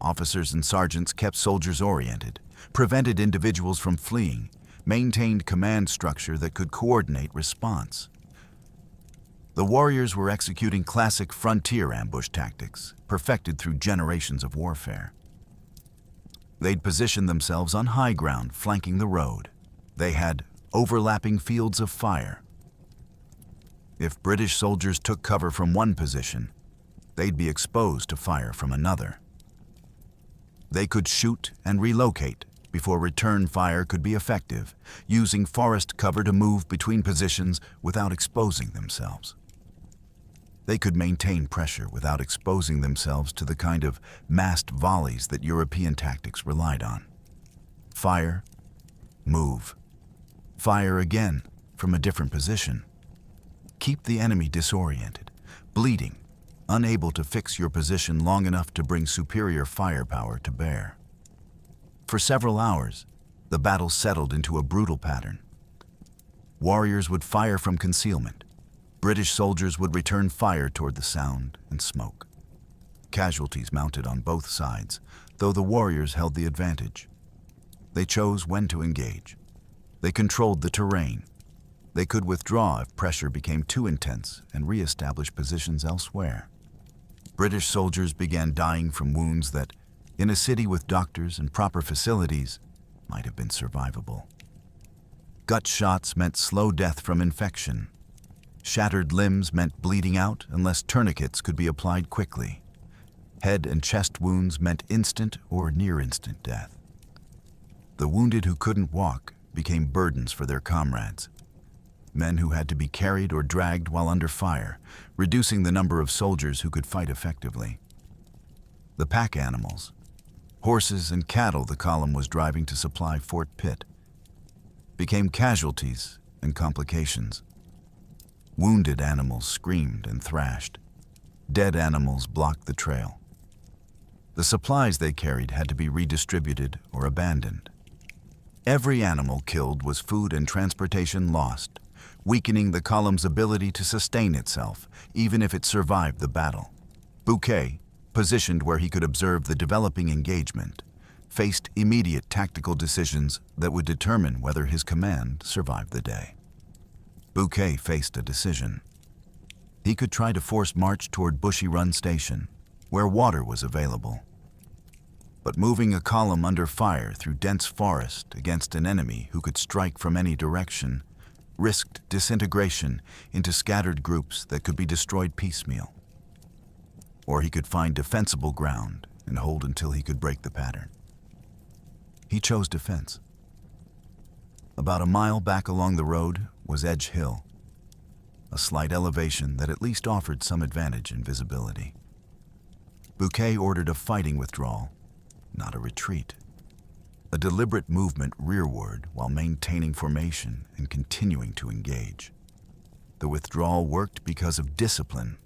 Officers and sergeants kept soldiers oriented, prevented individuals from fleeing, maintained command structure that could coordinate response. The warriors were executing classic frontier ambush tactics, perfected through generations of warfare. They'd positioned themselves on high ground flanking the road. They had overlapping fields of fire. If British soldiers took cover from one position, they'd be exposed to fire from another. They could shoot and relocate before return fire could be effective, using forest cover to move between positions without exposing themselves. They could maintain pressure without exposing themselves to the kind of massed volleys that European tactics relied on. Fire, move. Fire again from a different position. Keep the enemy disoriented, bleeding, unable to fix your position long enough to bring superior firepower to bear. For several hours, the battle settled into a brutal pattern. Warriors would fire from concealment. British soldiers would return fire toward the sound and smoke. Casualties mounted on both sides, though the warriors held the advantage. They chose when to engage. They controlled the terrain. They could withdraw if pressure became too intense and re-establish positions elsewhere. British soldiers began dying from wounds that, in a city with doctors and proper facilities, might have been survivable. Gut shots meant slow death from infection. Shattered limbs meant bleeding out unless tourniquets could be applied quickly. Head and chest wounds meant instant or near-instant death. The wounded who couldn't walk became burdens for their comrades. Men who had to be carried or dragged while under fire, reducing the number of soldiers who could fight effectively. The pack animals, horses and cattle the column was driving to supply Fort Pitt, became casualties and complications. Wounded animals screamed and thrashed. Dead animals blocked the trail. The supplies they carried had to be redistributed or abandoned. Every animal killed was food and transportation lost, weakening the column's ability to sustain itself, even if it survived the battle. Bushy, positioned where he could observe the developing engagement, faced immediate tactical decisions that would determine whether his command survived the day. Bushy faced a decision. He could try to force march toward Bushy Run Station, where water was available. But moving a column under fire through dense forest against an enemy who could strike from any direction risked disintegration into scattered groups that could be destroyed piecemeal. Or he could find defensible ground and hold until he could break the pattern. He chose defense. About a mile back along the road was Edge Hill, a slight elevation that at least offered some advantage in visibility. Bushy ordered a fighting withdrawal, not a retreat. A deliberate movement rearward while maintaining formation and continuing to engage. The withdrawal worked because of discipline.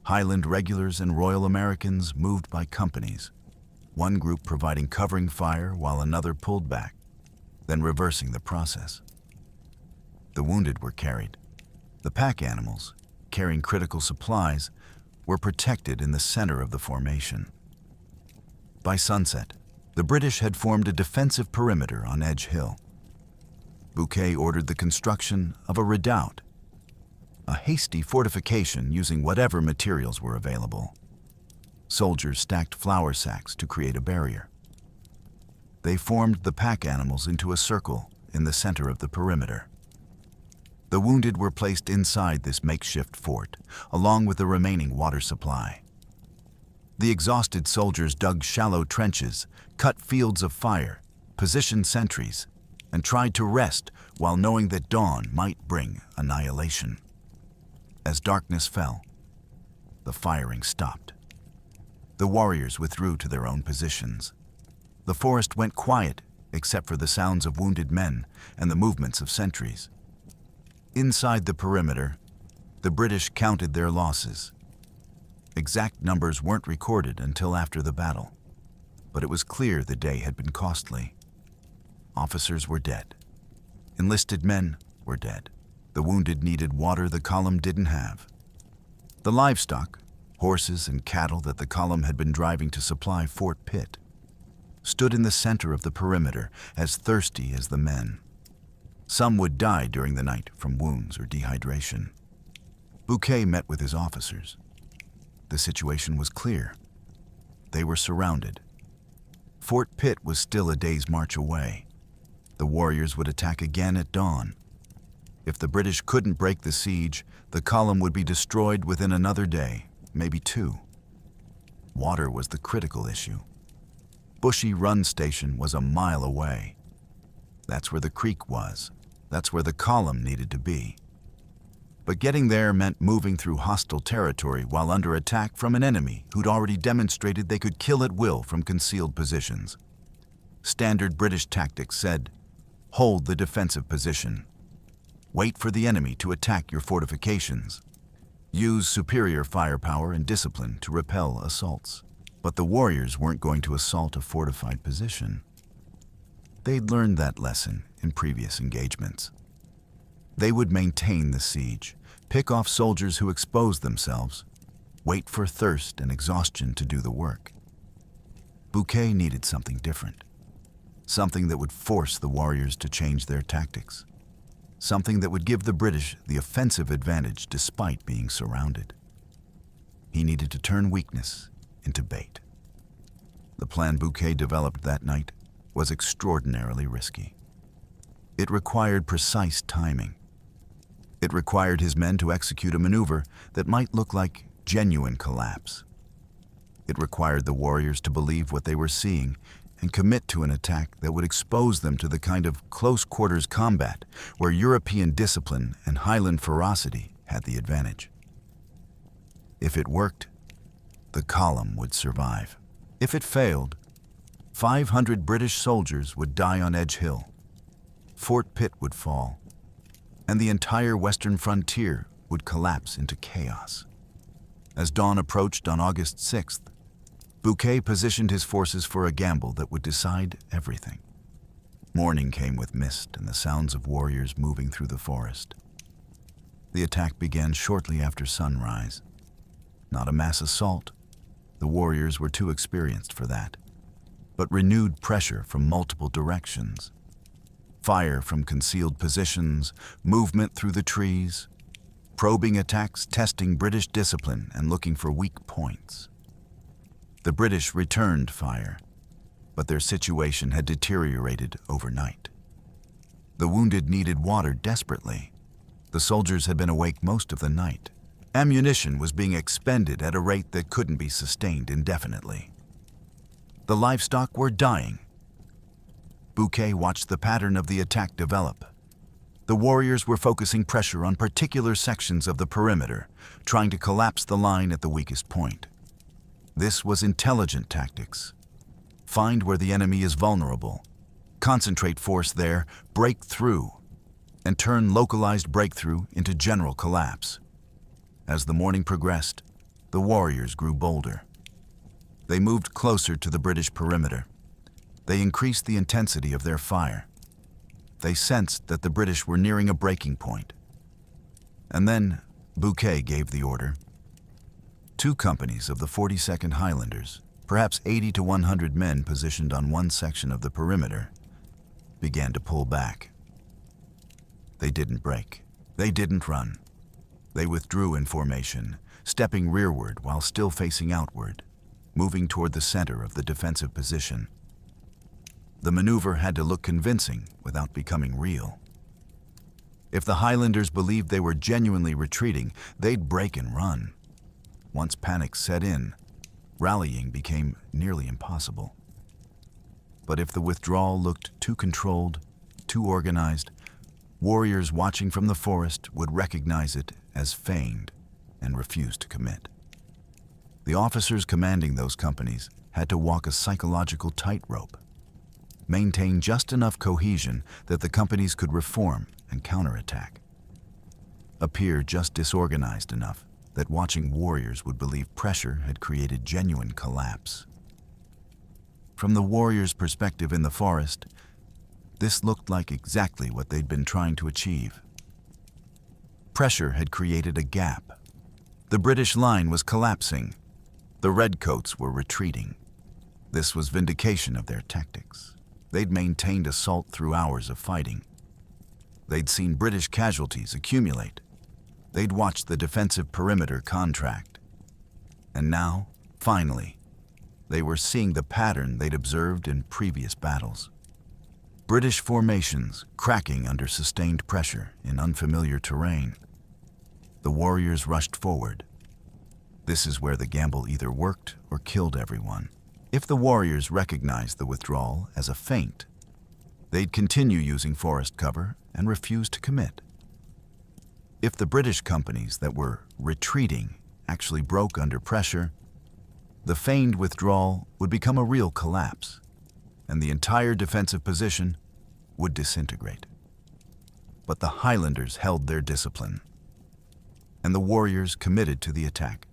Highland regulars and Royal Americans moved by companies, one group providing covering fire while another pulled back, then reversing the process. The wounded were carried. The pack animals, carrying critical supplies, were protected in the center of the formation. By sunset, the British had formed a defensive perimeter on Edge Hill. Bushy ordered the construction of a redoubt, a hasty fortification using whatever materials were available. Soldiers stacked flour sacks to create a barrier. They formed the pack animals into a circle in the center of the perimeter. The wounded were placed inside this makeshift fort, along with the remaining water supply. The exhausted soldiers dug shallow trenches, cut fields of fire, positioned sentries, and tried to rest while knowing that dawn might bring annihilation. As darkness fell, the firing stopped. The warriors withdrew to their own positions. The forest went quiet except for the sounds of wounded men and the movements of sentries. Inside the perimeter, the British counted their losses. Exact numbers weren't recorded until after the battle, but it was clear the day had been costly. Officers were dead. Enlisted men were dead. The wounded needed water the column didn't have. The livestock, horses and cattle that the column had been driving to supply Fort Pitt, stood in the center of the perimeter as thirsty as the men. Some would die during the night from wounds or dehydration. Bushy met with his officers. The situation was clear. They were surrounded. Fort Pitt was still a day's march away. The warriors would attack again at dawn. If the British couldn't break the siege, the column would be destroyed within another day, maybe two. Water was the critical issue. Bushy Run Station was a mile away. That's where the creek was. That's where the column needed to be. But getting there meant moving through hostile territory while under attack from an enemy who'd already demonstrated they could kill at will from concealed positions. Standard British tactics said, hold the defensive position. Wait for the enemy to attack your fortifications. Use superior firepower and discipline to repel assaults. But the warriors weren't going to assault a fortified position. they'd learned that lesson in previous engagements. They would maintain the siege, pick off soldiers who exposed themselves, wait for thirst and exhaustion to do the work. Bouquet needed something different, something that would force the warriors to change their tactics, something that would give the British the offensive advantage despite being surrounded. He needed to turn weakness into bait. The plan Bouquet developed that night was extraordinarily risky. It required precise timing. It required his men to execute a maneuver that might look like genuine collapse. It required the warriors to believe what they were seeing and commit to an attack that would expose them to the kind of close-quarters combat where European discipline and Highland ferocity had the advantage. If it worked, the column would survive. If it failed, 500 British soldiers would die on Edge Hill. Fort Pitt would fall, and the entire western frontier would collapse into chaos. As dawn approached on August 6th, Bouquet positioned his forces for a gamble that would decide everything. Morning came with mist and the sounds of warriors moving through the forest. The attack began shortly after sunrise. Not a mass assault. The warriors were too experienced for that. But renewed pressure from multiple directions. Fire from concealed positions, movement through the trees, probing attacks testing British discipline and looking for weak points. The British returned fire, but their situation had deteriorated overnight. The wounded needed water desperately. The soldiers had been awake most of the night. Ammunition was being expended at a rate that couldn't be sustained indefinitely. The livestock were dying. Bouquet watched the pattern of the attack develop. The warriors were focusing pressure on particular sections of the perimeter, trying to collapse the line at the weakest point. This was intelligent tactics. Find where the enemy is vulnerable, concentrate force there, break through, and turn localized breakthrough into general collapse. As the morning progressed, the warriors grew bolder. They moved closer to the British perimeter. They increased the intensity of their fire. They sensed that the British were nearing a breaking point. And then Bouquet gave the order. 2 companies of the 42nd Highlanders, perhaps 80 to 100 men positioned on one section of the perimeter, began to pull back. They didn't break. They didn't run. They withdrew in formation, stepping rearward while still facing outward, moving toward the center of the defensive position. The maneuver had to look convincing without becoming real. If the Highlanders believed they were genuinely retreating, they'd break and run. Once panic set in, rallying became nearly impossible. But if the withdrawal looked too controlled, too organized, warriors watching from the forest would recognize it as feigned and refuse to commit. The officers commanding those companies had to walk a psychological tightrope, maintain just enough cohesion that the companies could reform and counterattack, appear just disorganized enough that watching warriors would believe pressure had created genuine collapse. From the warriors' perspective in the forest, this looked like exactly what they'd been trying to achieve. Pressure had created a gap. The British line was collapsing. The redcoats were retreating. This was vindication of their tactics. They'd maintained assault through hours of fighting. They'd seen British casualties accumulate. They'd watched the defensive perimeter contract. And now, finally, they were seeing the pattern they'd observed in previous battles. British formations cracking under sustained pressure in unfamiliar terrain. The warriors rushed forward. This is where the gamble either worked or killed everyone. If the warriors recognized the withdrawal as a feint, they'd continue using forest cover and refuse to commit. If the British companies that were retreating actually broke under pressure, the feigned withdrawal would become a real collapse, and the entire defensive position would disintegrate. But the Highlanders held their discipline, and the warriors committed to the attack.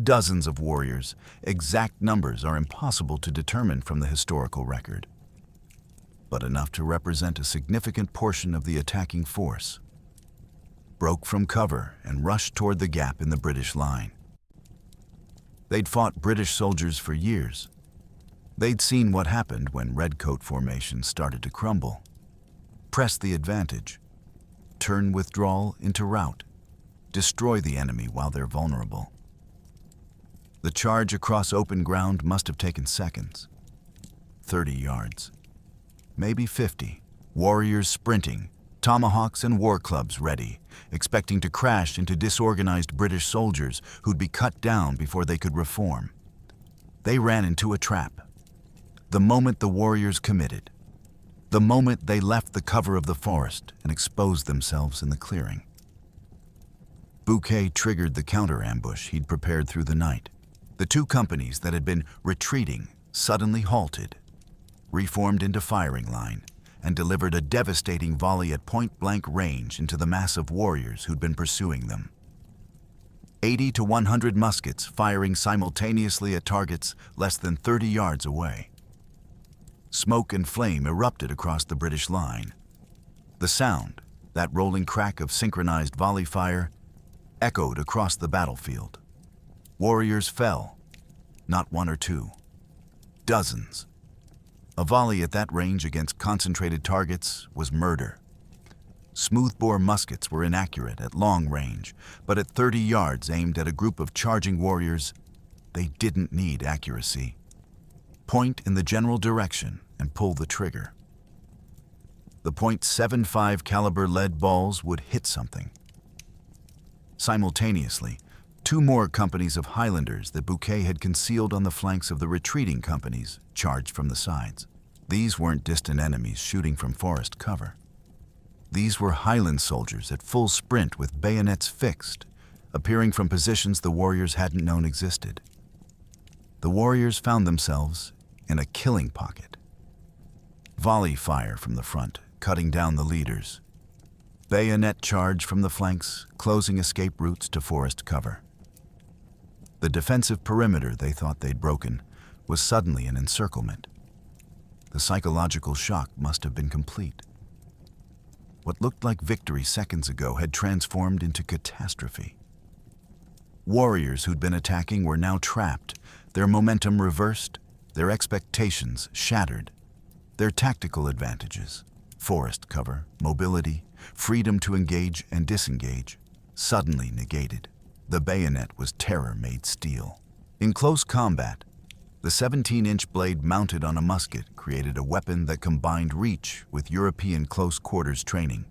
Dozens of warriors, exact numbers are impossible to determine from the historical record. but enough to represent a significant portion of the attacking force, broke from cover and rushed toward the gap in the British line. They'd fought British soldiers for years. They'd seen what happened when redcoat formations started to crumble. Press the advantage, turn withdrawal into rout, destroy the enemy while they're vulnerable. The charge across open ground must have taken seconds. 30 yards, maybe 50, warriors sprinting, tomahawks and war clubs ready, expecting to crash into disorganized British soldiers who'd be cut down before they could reform. They ran into a trap. The moment the warriors committed, the moment they left the cover of the forest and exposed themselves in the clearing. Bouquet triggered the counter-ambush he'd prepared through the night. The two companies that had been retreating suddenly halted, reformed into firing line, and delivered a devastating volley at point-blank range into the mass of warriors who'd been pursuing them. 80 to 100 muskets firing simultaneously at targets less than 30 yards away. Smoke and flame erupted across the British line. The sound, that rolling crack of synchronized volley fire, echoed across the battlefield. Warriors fell, not one or two, dozens. A volley at that range against concentrated targets was murder. Smoothbore muskets were inaccurate at long range, but at 30 yards aimed at a group of charging warriors, they didn't need accuracy. Point in the general direction and pull the trigger. The .75 caliber lead balls would hit something. Simultaneously, two more companies of Highlanders that Bouquet had concealed on the flanks of the retreating companies charged from the sides. These weren't distant enemies shooting from forest cover. These were Highland soldiers at full sprint with bayonets fixed, appearing from positions the warriors hadn't known existed. The warriors found themselves in a killing pocket. Volley fire from the front, cutting down the leaders. Bayonet charge from the flanks, closing escape routes to forest cover. The defensive perimeter they thought they'd broken was suddenly an encirclement. The psychological shock must have been complete. What looked like victory seconds ago had transformed into catastrophe. Warriors who'd been attacking were now trapped, their momentum reversed, their expectations shattered, their tactical advantages, forest cover, mobility, freedom to engage and disengage, suddenly negated. The bayonet was terror-made steel. In close combat, the 17-inch blade mounted on a musket created a weapon that combined reach with European close-quarters training.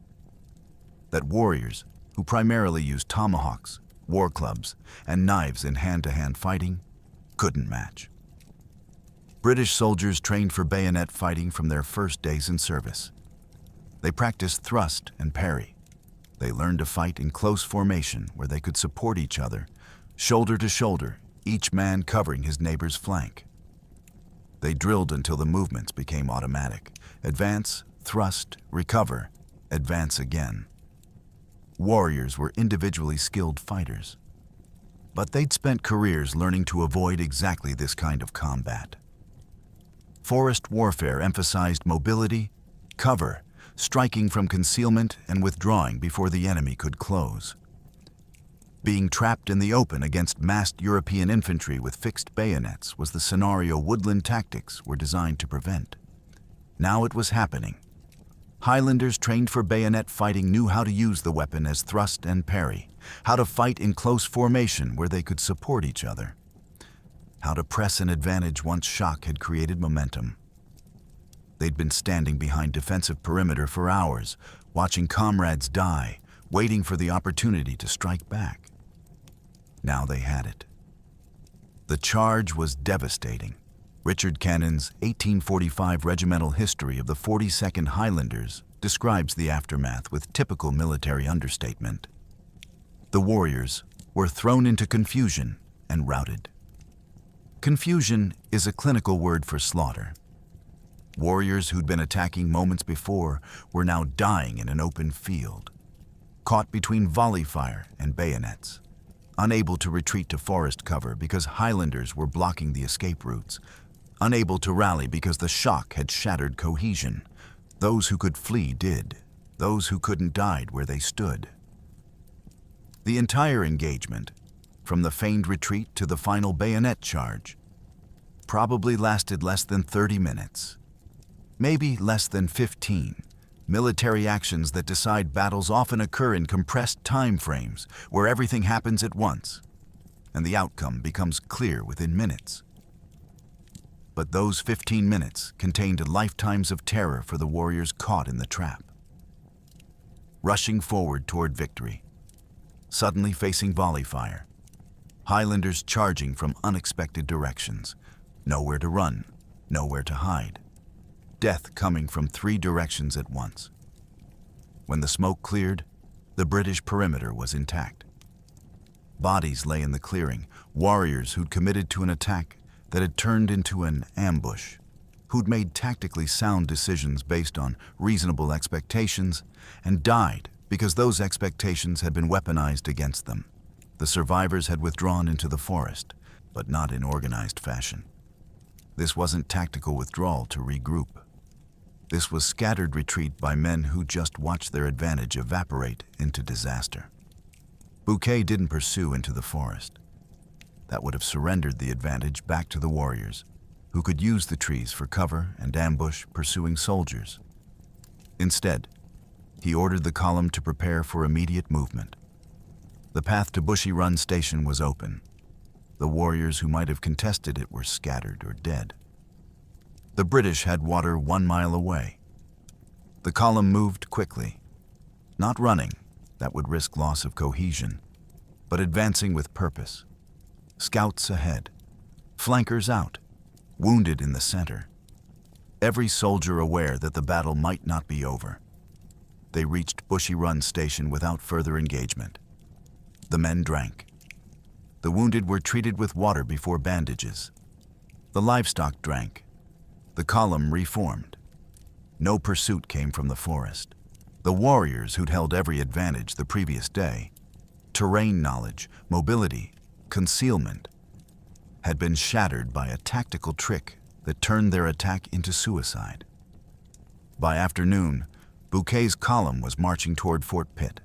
That warriors, who primarily used tomahawks, war clubs, and knives in hand-to-hand fighting, couldn't match. British soldiers trained for bayonet fighting from their first days in service. They practiced thrust and parry. They learned to fight in close formation where they could support each other, shoulder to shoulder, each man covering his neighbor's flank. They drilled until the movements became automatic. Advance, thrust, recover, advance again. Warriors were individually skilled fighters, but they'd spent careers learning to avoid exactly this kind of combat. Forest warfare emphasized mobility, cover, striking from concealment and withdrawing before the enemy could close. Being trapped in the open against massed European infantry with fixed bayonets was the scenario woodland tactics were designed to prevent. Now it was happening. Highlanders trained for bayonet fighting knew how to use the weapon as thrust and parry, how to fight in close formation where they could support each other, how to press an advantage once shock had created momentum. They'd been standing behind defensive perimeter for hours, watching comrades die, waiting for the opportunity to strike back. Now they had it. The charge was devastating. Richard Cannon's 1845 regimental history of the 42nd Highlanders describes the aftermath with typical military understatement. The warriors were thrown into confusion and routed. Confusion is a clinical word for slaughter. Warriors who'd been attacking moments before were now dying in an open field, caught between volley fire and bayonets, unable to retreat to forest cover because Highlanders were blocking the escape routes, unable to rally because the shock had shattered cohesion, Those who could flee did. Those who couldn't died where they stood. The entire engagement, from the feigned retreat to the final bayonet charge, probably lasted less than 30 minutes. Maybe less than 15. Military actions that decide battles often occur in compressed time frames where everything happens at once, and the outcome becomes clear within minutes. But those 15 minutes contained lifetimes of terror for the warriors caught in the trap. Rushing forward toward victory, suddenly facing volley fire, Highlanders charging from unexpected directions, nowhere to run, nowhere to hide. Death coming from 3 directions at once. When the smoke cleared, the British perimeter was intact. Bodies lay in the clearing, warriors who'd committed to an attack that had turned into an ambush, who'd made tactically sound decisions based on reasonable expectations and died because those expectations had been weaponized against them. The survivors had withdrawn into the forest, but not in organized fashion. This wasn't tactical withdrawal to regroup. This was scattered retreat by men who just watched their advantage evaporate into disaster. Bouquet didn't pursue into the forest. That would have surrendered the advantage back to the warriors, who could use the trees for cover and ambush pursuing soldiers. Instead, he ordered the column to prepare for immediate movement. The path to Bushy Run Station was open. The warriors who might have contested it were scattered or dead. The British had water 1 mile away. The column moved quickly, not running, that would risk loss of cohesion, but advancing with purpose. Scouts ahead, flankers out, wounded in the center. Every soldier aware that the battle might not be over. They reached Bushy Run Station without further engagement. The men drank. The wounded were treated with water before bandages. The livestock drank. The column reformed. No pursuit came from the forest. The warriors who'd held every advantage the previous day, terrain knowledge, mobility, concealment, had been shattered by a tactical trick that turned their attack into suicide. By afternoon, Bouquet's column was marching toward Fort Pitt.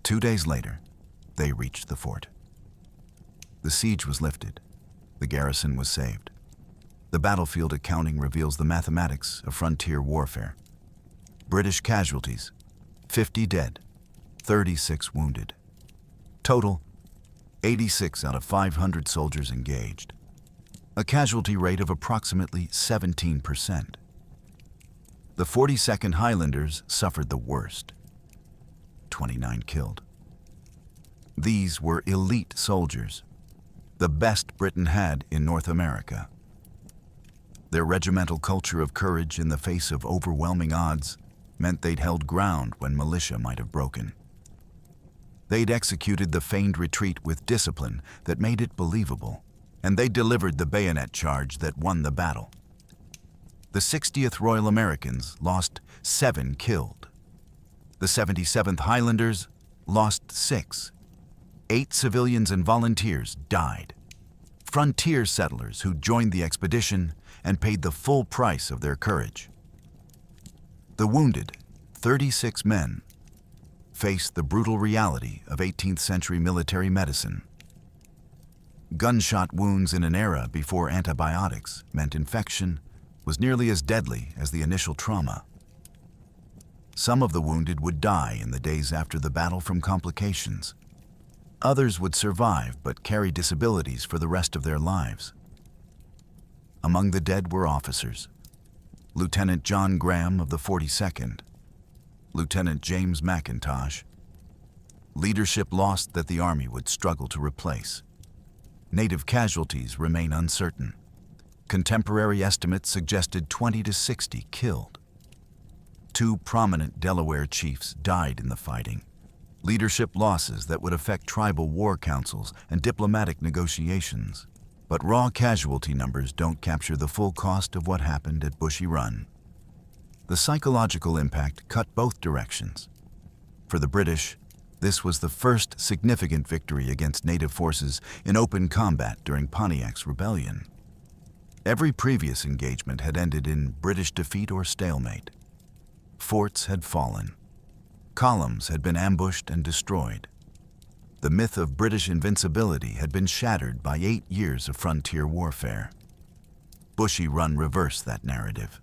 2 days later, they reached the fort. The siege was lifted. The garrison was saved. The battlefield accounting reveals the mathematics of frontier warfare. British casualties, 50 dead, 36 wounded. Total, 86 out of 500 soldiers engaged. A casualty rate of approximately 17%. The 42nd Highlanders suffered the worst, 29 killed. These were elite soldiers, the best Britain had in North America. Their regimental culture of courage in the face of overwhelming odds meant they'd held ground when militia might have broken. They'd executed the feigned retreat with discipline that made it believable, and they delivered the bayonet charge that won the battle. The 60th Royal Americans lost 7 killed. The 77th Highlanders lost 6. 8 civilians and volunteers died. Frontier settlers who joined the expedition and paid the full price of their courage. The wounded, 36 men, faced the brutal reality of 18th century military medicine. Gunshot wounds in an era before antibiotics meant infection was nearly as deadly as the initial trauma. Some of the wounded would die in the days after the battle from complications. Others would survive but carry disabilities for the rest of their lives. Among the dead were officers. Lieutenant John Graham of the 42nd, Lieutenant James McIntosh. Leadership lost that the Army would struggle to replace. Native casualties remain uncertain. Contemporary estimates suggested 20 to 60 killed. 2 prominent Delaware chiefs died in the fighting. Leadership losses that would affect tribal war councils and diplomatic negotiations. But raw casualty numbers don't capture the full cost of what happened at Bushy Run. The psychological impact cut both directions. For the British, this was the first significant victory against native forces in open combat during Pontiac's rebellion. Every previous engagement had ended in British defeat or stalemate. Forts had fallen. Columns had been ambushed and destroyed. The myth of British invincibility had been shattered by 8 years of frontier warfare. Bushy Run reversed that narrative.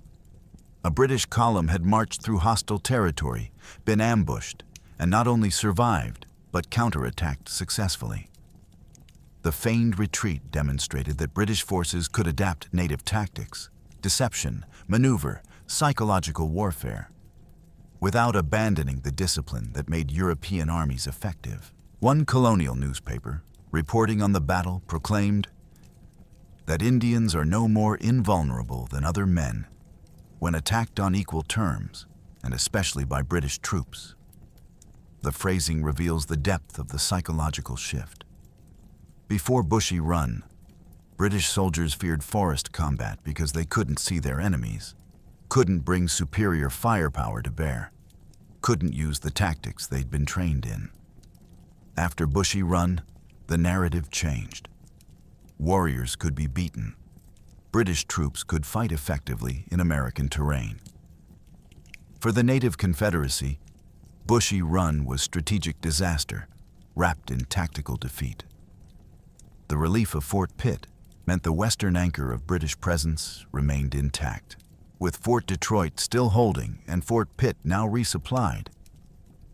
A British column had marched through hostile territory, been ambushed, and not only survived, but counterattacked successfully. The feigned retreat demonstrated that British forces could adapt native tactics, deception, maneuver, psychological warfare, without abandoning the discipline that made European armies effective. One colonial newspaper, reporting on the battle, proclaimed that Indians are no more invulnerable than other men when attacked on equal terms, and especially by British troops. The phrasing reveals the depth of the psychological shift. Before Bushy Run, British soldiers feared forest combat because they couldn't see their enemies, couldn't bring superior firepower to bear, couldn't use the tactics they'd been trained in. After Bushy Run, the narrative changed. Warriors could be beaten. British troops could fight effectively in American terrain. For the native Confederacy, Bushy Run was strategic disaster, wrapped in tactical defeat. The relief of Fort Pitt meant the western anchor of British presence remained intact. With Fort Detroit still holding and Fort Pitt now resupplied,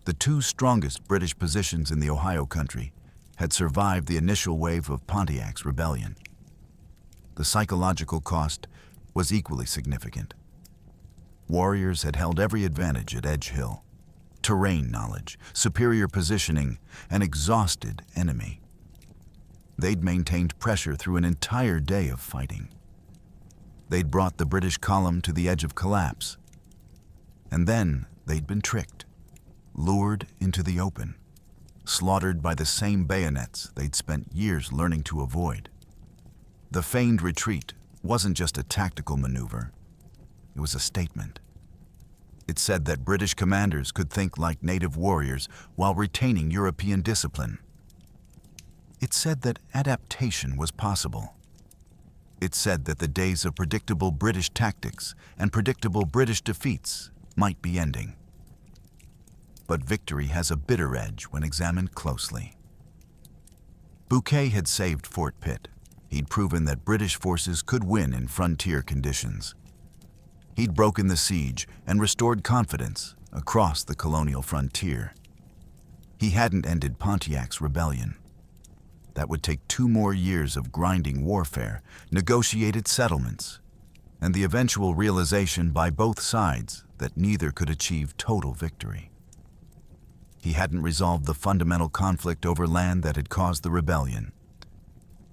the two strongest British positions in the Ohio country had survived the initial wave of Pontiac's rebellion. The psychological cost was equally significant. Warriors had held every advantage at Edge Hill: terrain knowledge, superior positioning, an exhausted enemy. They'd maintained pressure through an entire day of fighting. They'd brought the British column to the edge of collapse. And then they'd been tricked, lured into the open, slaughtered by the same bayonets they'd spent years learning to avoid. The feigned retreat wasn't just a tactical maneuver, it was a statement. It said that British commanders could think like native warriors while retaining European discipline. It said that adaptation was possible. It said that the days of predictable British tactics and predictable British defeats might be ending. But victory has a bitter edge when examined closely. Bouquet had saved Fort Pitt. He'd proven that British forces could win in frontier conditions. He'd broken the siege and restored confidence across the colonial frontier. He hadn't ended Pontiac's rebellion. That would take 2 more years of grinding warfare, negotiated settlements, and the eventual realization by both sides that neither could achieve total victory. He hadn't resolved the fundamental conflict over land that had caused the rebellion.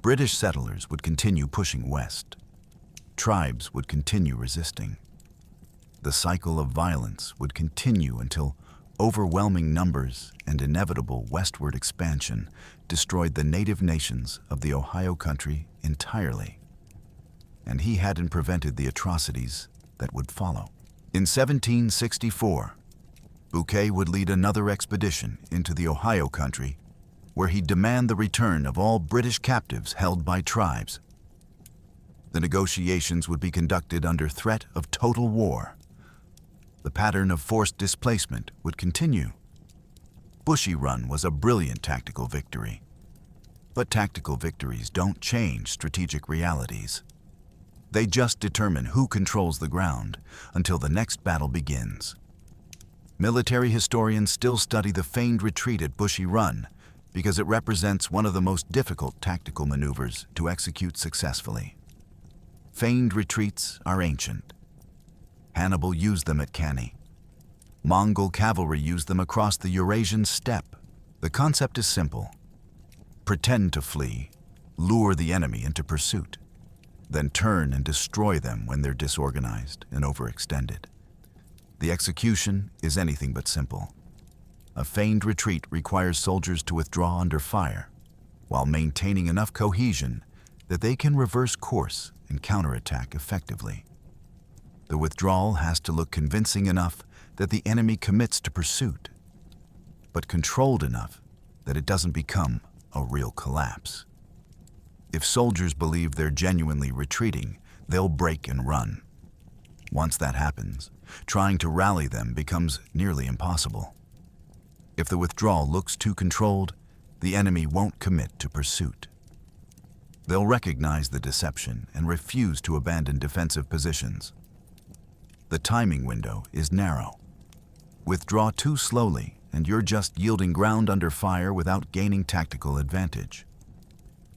British settlers would continue pushing west. Tribes would continue resisting. The cycle of violence would continue until overwhelming numbers and inevitable westward expansion destroyed the native nations of the Ohio country entirely. And he hadn't prevented the atrocities that would follow. In 1764, Bouquet would lead another expedition into the Ohio country, where he'd demand the return of all British captives held by tribes. The negotiations would be conducted under threat of total war. The pattern of forced displacement would continue. Bushy Run was a brilliant tactical victory. But tactical victories don't change strategic realities. They just determine who controls the ground until the next battle begins. Military historians still study the feigned retreat at Bushy Run because it represents one of the most difficult tactical maneuvers to execute successfully. Feigned retreats are ancient. Hannibal used them at Cannae. Mongol cavalry used them across the Eurasian steppe. The concept is simple. Pretend to flee, lure the enemy into pursuit, then turn and destroy them when they're disorganized and overextended. The execution is anything but simple. A feigned retreat requires soldiers to withdraw under fire, while maintaining enough cohesion that they can reverse course and counterattack effectively. The withdrawal has to look convincing enough that the enemy commits to pursuit, but controlled enough that it doesn't become a real collapse. If soldiers believe they're genuinely retreating, they'll break and run. Once that happens, Trying to rally them becomes nearly impossible. If the withdrawal looks too controlled, the enemy won't commit to pursuit. They'll recognize the deception and refuse to abandon defensive positions. The timing window is narrow. Withdraw too slowly, and you're just yielding ground under fire without gaining tactical advantage.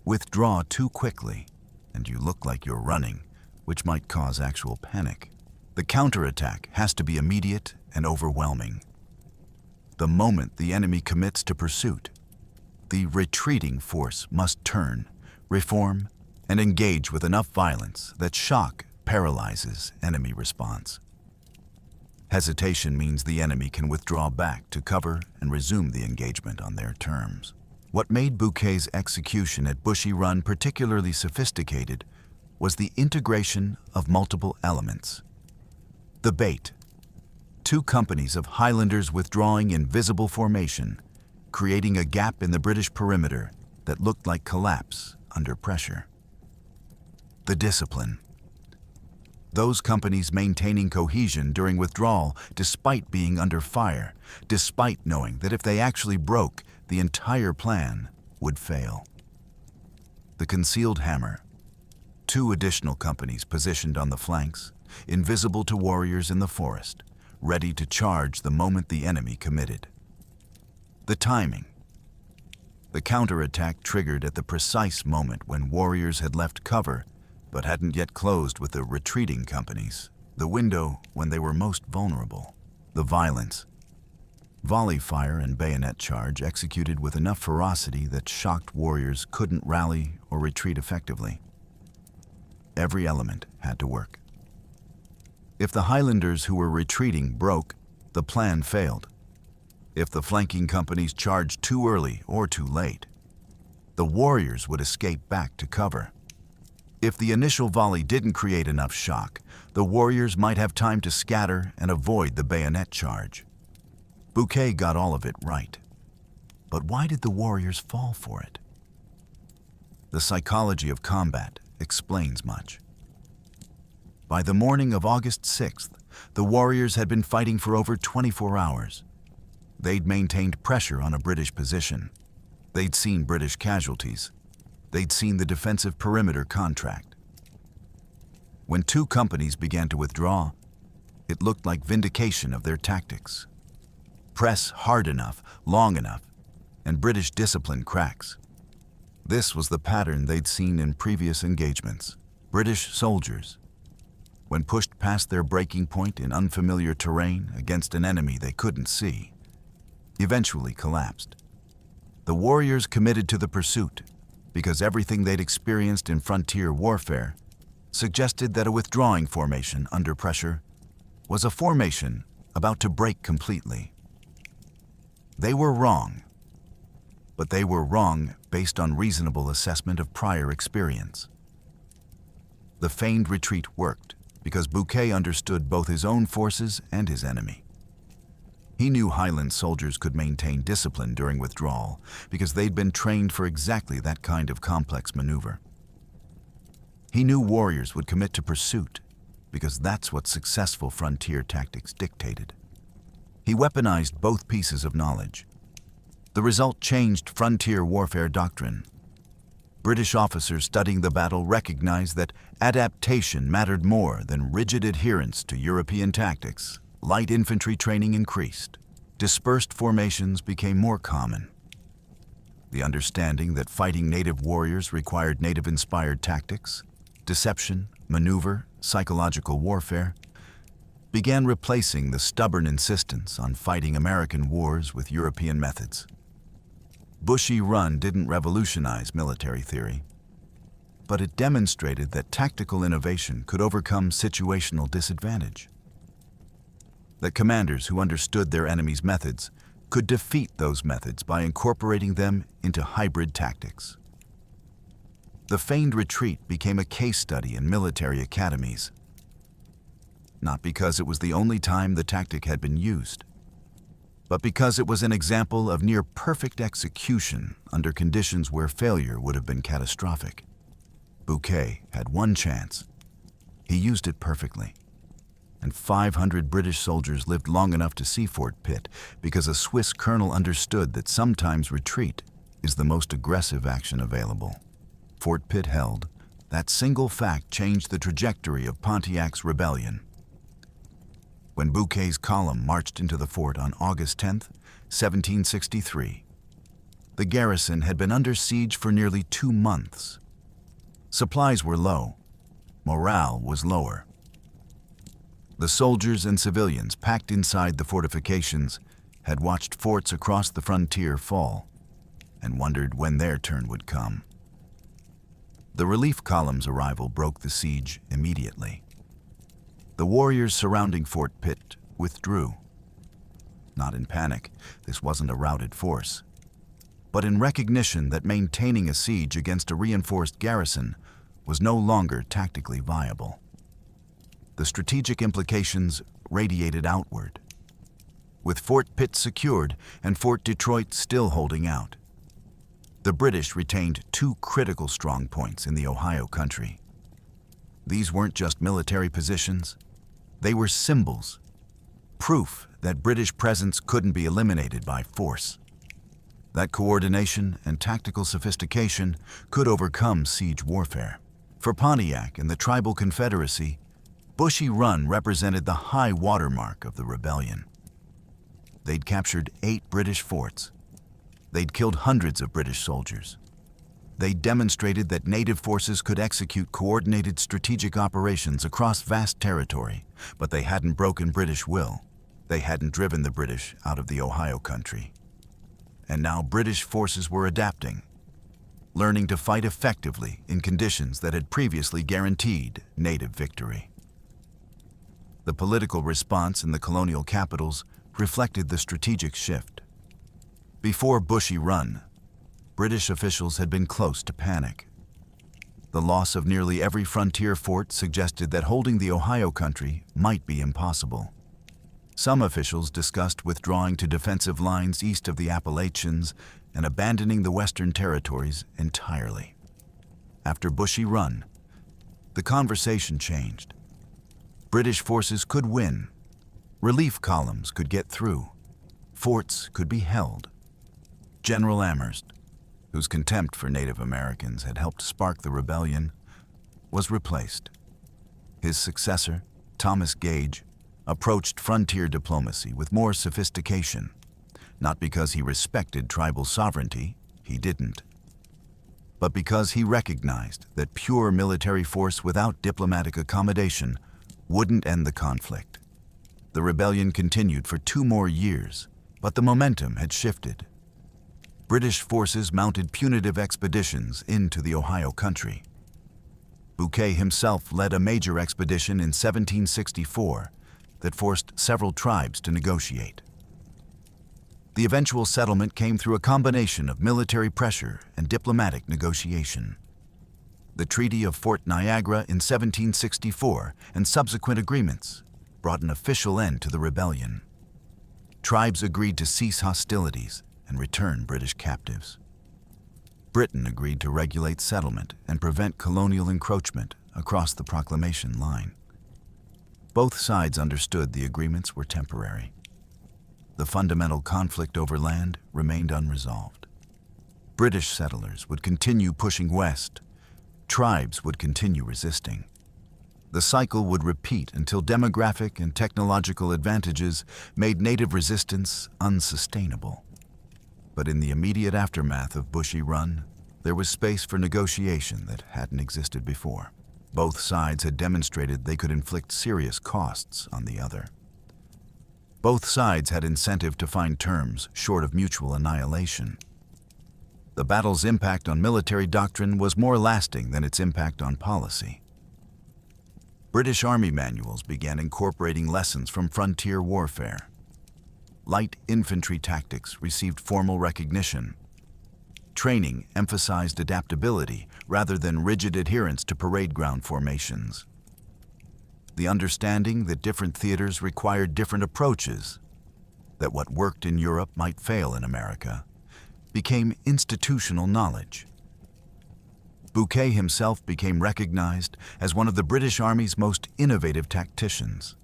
Withdraw too quickly, and you look like you're running, which might cause actual panic. The counterattack has to be immediate and overwhelming. The moment the enemy commits to pursuit, the retreating force must turn, reform, and engage with enough violence that shock paralyzes enemy response. Hesitation means the enemy can withdraw back to cover and resume the engagement on their terms. What made Bouquet's execution at Bushy Run particularly sophisticated was the integration of multiple elements. The bait. 2 companies of Highlanders withdrawing in visible formation, creating a gap in the British perimeter that looked like collapse under pressure. The discipline. Those companies maintaining cohesion during withdrawal despite being under fire, despite knowing that if they actually broke, the entire plan would fail. The concealed hammer. 2 additional companies positioned on the flanks, invisible to warriors in the forest, ready to charge the moment the enemy committed. The timing. The counterattack triggered at the precise moment when warriors had left cover but hadn't yet closed with the retreating companies, the window when they were most vulnerable. The violence. Volley fire and bayonet charge executed with enough ferocity that shocked warriors couldn't rally or retreat effectively. Every element had to work. If the Highlanders who were retreating broke, the plan failed. If the flanking companies charged too early or too late, the warriors would escape back to cover. If the initial volley didn't create enough shock, the warriors might have time to scatter and avoid the bayonet charge. Bouquet got all of it right. But why did the warriors fall for it? The psychology of combat explains much. By the morning of August 6th, the warriors had been fighting for over 24 hours. They'd maintained pressure on a British position. They'd seen British casualties. They'd seen the defensive perimeter contract. When 2 companies began to withdraw, it looked like vindication of their tactics. Press hard enough, long enough, and British discipline cracks. This was the pattern they'd seen in previous engagements. British soldiers, when pushed past their breaking point in unfamiliar terrain against an enemy they couldn't see, eventually collapsed. The warriors committed to the pursuit because everything they'd experienced in frontier warfare suggested that a withdrawing formation under pressure was a formation about to break completely. They were wrong, but they were wrong based on reasonable assessment of prior experience. The feigned retreat worked because Bouquet understood both his own forces and his enemy. He knew Highland soldiers could maintain discipline during withdrawal because they'd been trained for exactly that kind of complex maneuver. He knew warriors would commit to pursuit because that's what successful frontier tactics dictated. He weaponized both pieces of knowledge. The result changed frontier warfare doctrine. British officers studying the battle recognized that adaptation mattered more than rigid adherence to European tactics. Light infantry training increased. Dispersed formations became more common. The understanding that fighting native warriors required native-inspired tactics, deception, maneuver, psychological warfare, began replacing the stubborn insistence on fighting American wars with European methods. Bushy Run didn't revolutionize military theory, but it demonstrated that tactical innovation could overcome situational disadvantage. That commanders who understood their enemy's methods could defeat those methods by incorporating them into hybrid tactics. The feigned retreat became a case study in military academies, not because it was the only time the tactic had been used, but because it was an example of near-perfect execution under conditions where failure would have been catastrophic. Bouquet had one chance. He used it perfectly. and 500 British soldiers lived long enough to see Fort Pitt because a Swiss colonel understood that sometimes retreat is the most aggressive action available. Fort Pitt held, that single fact changed the trajectory of Pontiac's rebellion. When Bouquet's column marched into the fort on August 10, 1763, the garrison had been under siege for nearly 2 months. Supplies were low, morale was lower. The soldiers and civilians packed inside the fortifications had watched forts across the frontier fall and wondered when their turn would come. The relief column's arrival broke the siege immediately. The warriors surrounding Fort Pitt withdrew. Not in panic, this wasn't a routed force, but in recognition that maintaining a siege against a reinforced garrison was no longer tactically viable. The strategic implications radiated outward. With Fort Pitt secured and Fort Detroit still holding out, the British retained 2 critical strong points in the Ohio country. These weren't just military positions, they were symbols, proof that British presence couldn't be eliminated by force. That coordination and tactical sophistication could overcome siege warfare. For Pontiac and the Tribal Confederacy, Bushy Run represented the high watermark of the rebellion. They'd captured 8 British forts. They'd killed hundreds of British soldiers. They demonstrated that native forces could execute coordinated strategic operations across vast territory, but they hadn't broken British will. They hadn't driven the British out of the Ohio country. And now British forces were adapting, learning to fight effectively in conditions that had previously guaranteed native victory. The political response in the colonial capitals reflected the strategic shift. Before Bushy Run, British officials had been close to panic. The loss of nearly every frontier fort suggested that holding the Ohio country might be impossible. Some officials discussed withdrawing to defensive lines east of the Appalachians and abandoning the Western territories entirely. After Bushy Run, the conversation changed. British forces could win. Relief columns could get through. Forts could be held. General Amherst, whose contempt for Native Americans had helped spark the rebellion, was replaced. His successor, Thomas Gage, approached frontier diplomacy with more sophistication, not because he respected tribal sovereignty, he didn't, but because he recognized that pure military force without diplomatic accommodation wouldn't end the conflict. The rebellion continued for 2 more years, but the momentum had shifted. British forces mounted punitive expeditions into the Ohio country. Bouquet himself led a major expedition in 1764 that forced several tribes to negotiate. The eventual settlement came through a combination of military pressure and diplomatic negotiation. The Treaty of Fort Niagara in 1764 and subsequent agreements brought an official end to the rebellion. Tribes agreed to cease hostilities and return British captives. Britain agreed to regulate settlement and prevent colonial encroachment across the proclamation line. Both sides understood the agreements were temporary. The fundamental conflict over land remained unresolved. British settlers would continue pushing west. Tribes would continue resisting. The cycle would repeat until demographic and technological advantages made native resistance unsustainable. But in the immediate aftermath of Bushy Run, there was space for negotiation that hadn't existed before. Both sides had demonstrated they could inflict serious costs on the other. Both sides had incentive to find terms short of mutual annihilation. The battle's impact on military doctrine was more lasting than its impact on policy. British Army manuals began incorporating lessons from frontier warfare. Light infantry tactics received formal recognition. Training emphasized adaptability rather than rigid adherence to parade ground formations. The understanding that different theaters required different approaches, that what worked in Europe might fail in America, became institutional knowledge. Bouquet himself became recognized as one of the British Army's most innovative tacticians.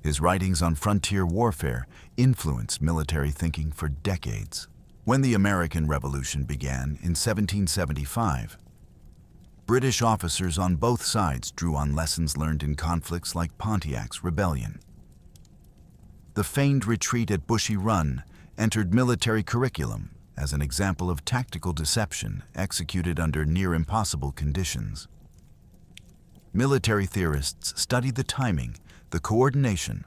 His writings on frontier warfare influenced military thinking for decades. When the American Revolution began in 1775, British officers on both sides drew on lessons learned in conflicts like Pontiac's Rebellion. The feigned retreat at Bushy Run entered military curriculum as an example of tactical deception executed under near-impossible conditions. Military theorists studied the timing, the coordination,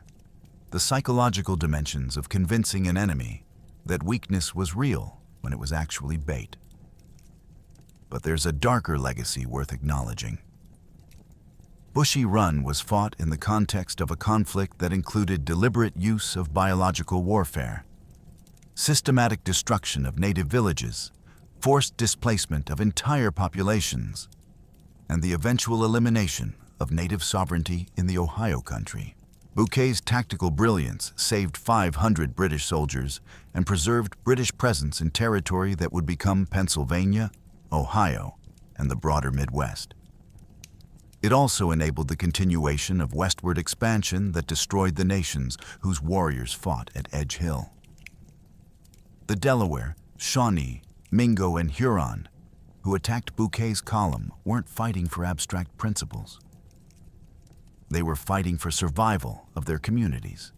the psychological dimensions of convincing an enemy that weakness was real when it was actually bait. But there's a darker legacy worth acknowledging. Bushy Run was fought in the context of a conflict that included deliberate use of biological warfare, systematic destruction of native villages, forced displacement of entire populations, and the eventual elimination of native sovereignty in the Ohio Country. Bouquet's tactical brilliance saved 500 British soldiers and preserved British presence in territory that would become Pennsylvania, Ohio, and the broader Midwest. It also enabled the continuation of westward expansion that destroyed the nations whose warriors fought at Edge Hill. The Delaware, Shawnee, Mingo, and Huron, who attacked Bouquet's column, weren't fighting for abstract principles. They were fighting for survival of their communities,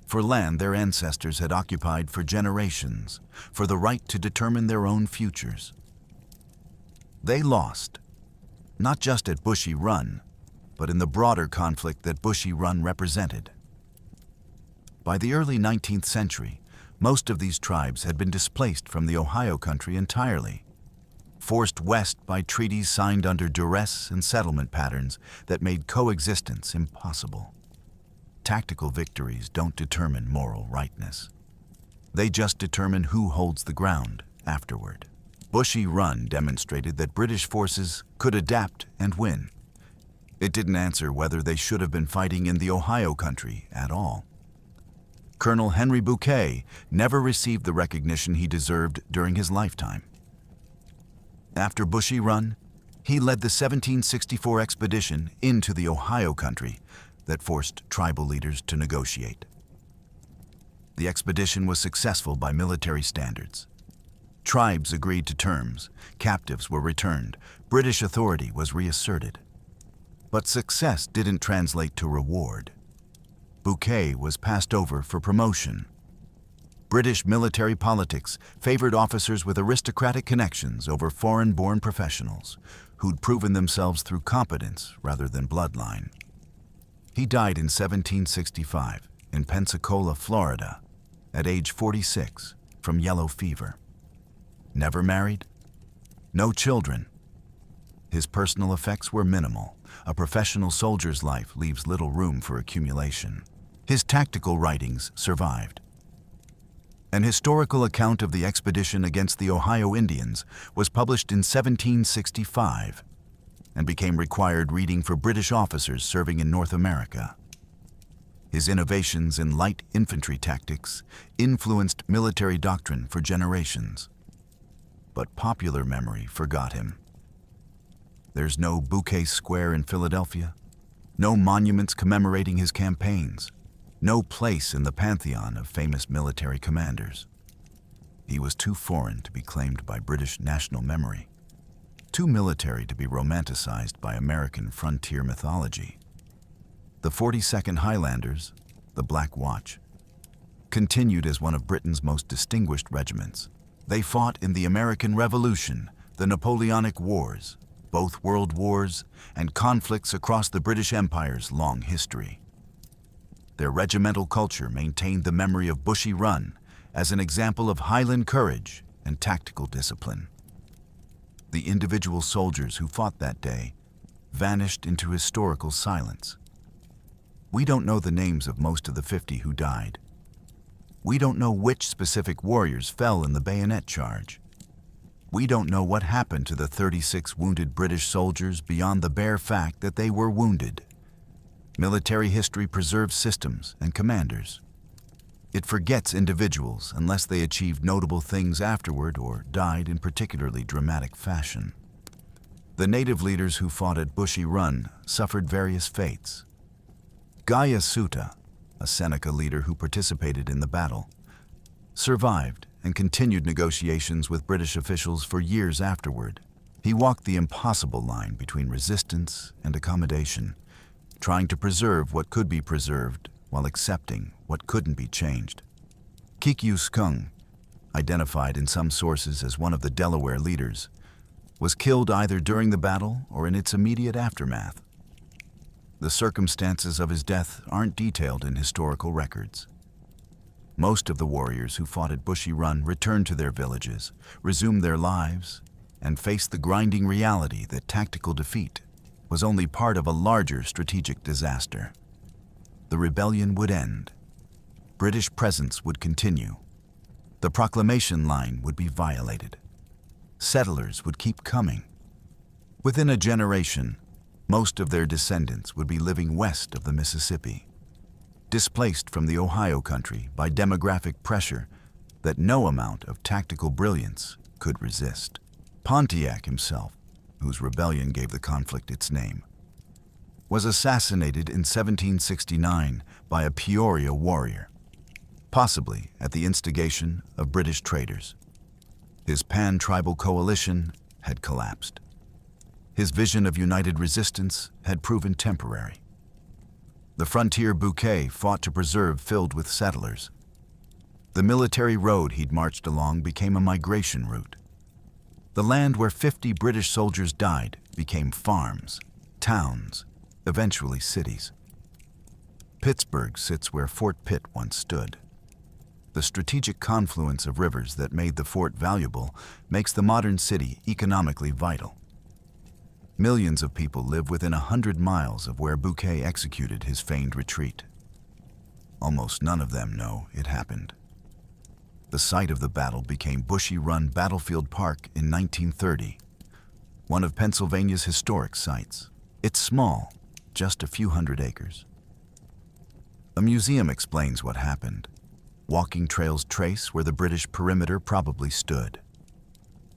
for land their ancestors had occupied for generations, for the right to determine their own futures. They lost, not just at Bushy Run, but in the broader conflict that Bushy Run represented. By the early 19th century, most of these tribes had been displaced from the Ohio Country entirely, forced west by treaties signed under duress and settlement patterns that made coexistence impossible. Tactical victories don't determine moral rightness. They just determine who holds the ground afterward. Bushy Run demonstrated that British forces could adapt and win. It didn't answer whether they should have been fighting in the Ohio Country at all. Colonel Henry Bouquet never received the recognition he deserved during his lifetime. After Bushy Run, he led the 1764 expedition into the Ohio Country that forced tribal leaders to negotiate. The expedition was successful by military standards. Tribes agreed to terms, captives were returned, British authority was reasserted. But success didn't translate to reward. Bouquet was passed over for promotion. British military politics favored officers with aristocratic connections over foreign-born professionals who'd proven themselves through competence rather than bloodline. He died in 1765 in Pensacola, Florida, at age 46 from yellow fever. Never married, no children. His personal effects were minimal. A professional soldier's life leaves little room for accumulation. His tactical writings survived. An historical account of the expedition against the Ohio Indians was published in 1765 and became required reading for British officers serving in North America. His innovations in light infantry tactics influenced military doctrine for generations. But popular memory forgot him. There's no Bouquet Square in Philadelphia, no monuments commemorating his campaigns, no place in the pantheon of famous military commanders. He was too foreign to be claimed by British national memory, too military to be romanticized by American frontier mythology. The 42nd Highlanders, the Black Watch, continued as one of Britain's most distinguished regiments. They fought in the American Revolution, the Napoleonic Wars, both world wars, and conflicts across the British Empire's long history. Their regimental culture maintained the memory of Bushy Run as an example of Highland courage and tactical discipline. The individual soldiers who fought that day vanished into historical silence. We don't know the names of most of the 50 who died. We don't know which specific warriors fell in the bayonet charge. We don't know what happened to the 36 wounded British soldiers beyond the bare fact that they were wounded. Military history preserves systems and commanders. It forgets individuals unless they achieved notable things afterward or died in particularly dramatic fashion. The native leaders who fought at Bushy Run suffered various fates. Gaya Suta, a Seneca leader who participated in the battle, survived and continued negotiations with British officials for years afterward. He walked the impossible line between resistance and accommodation, trying to preserve what could be preserved while accepting what couldn't be changed. Kikyu, identified in some sources as one of the Delaware leaders, was killed either during the battle or in its immediate aftermath. The circumstances of his death aren't detailed in historical records. Most of the warriors who fought at Bushy Run returned to their villages, resumed their lives, and faced the grinding reality that tactical defeat was only part of a larger strategic disaster. The rebellion would end. British presence would continue. The proclamation line would be violated. Settlers would keep coming. Within a generation, most of their descendants would be living west of the Mississippi, displaced from the Ohio country by demographic pressure that no amount of tactical brilliance could resist. Pontiac himself, whose rebellion gave the conflict its name, was assassinated in 1769 by a Peoria warrior, possibly at the instigation of British traders. His pan-tribal coalition had collapsed. His vision of united resistance had proven temporary. The frontier bouquet fought to preserve filled with settlers. The military road he'd marched along became a migration route. The land where 50 British soldiers died became farms, towns, eventually cities. Pittsburgh sits where Fort Pitt once stood. The strategic confluence of rivers that made the fort valuable makes the modern city economically vital. Millions of people live within 100 miles of where Bouquet executed his feigned retreat. Almost none of them know it happened. The site of the battle became Bushy Run Battlefield Park in 1930, one of Pennsylvania's historic sites. It's small, just a few hundred acres. A museum explains what happened. Walking trails trace where the British perimeter probably stood.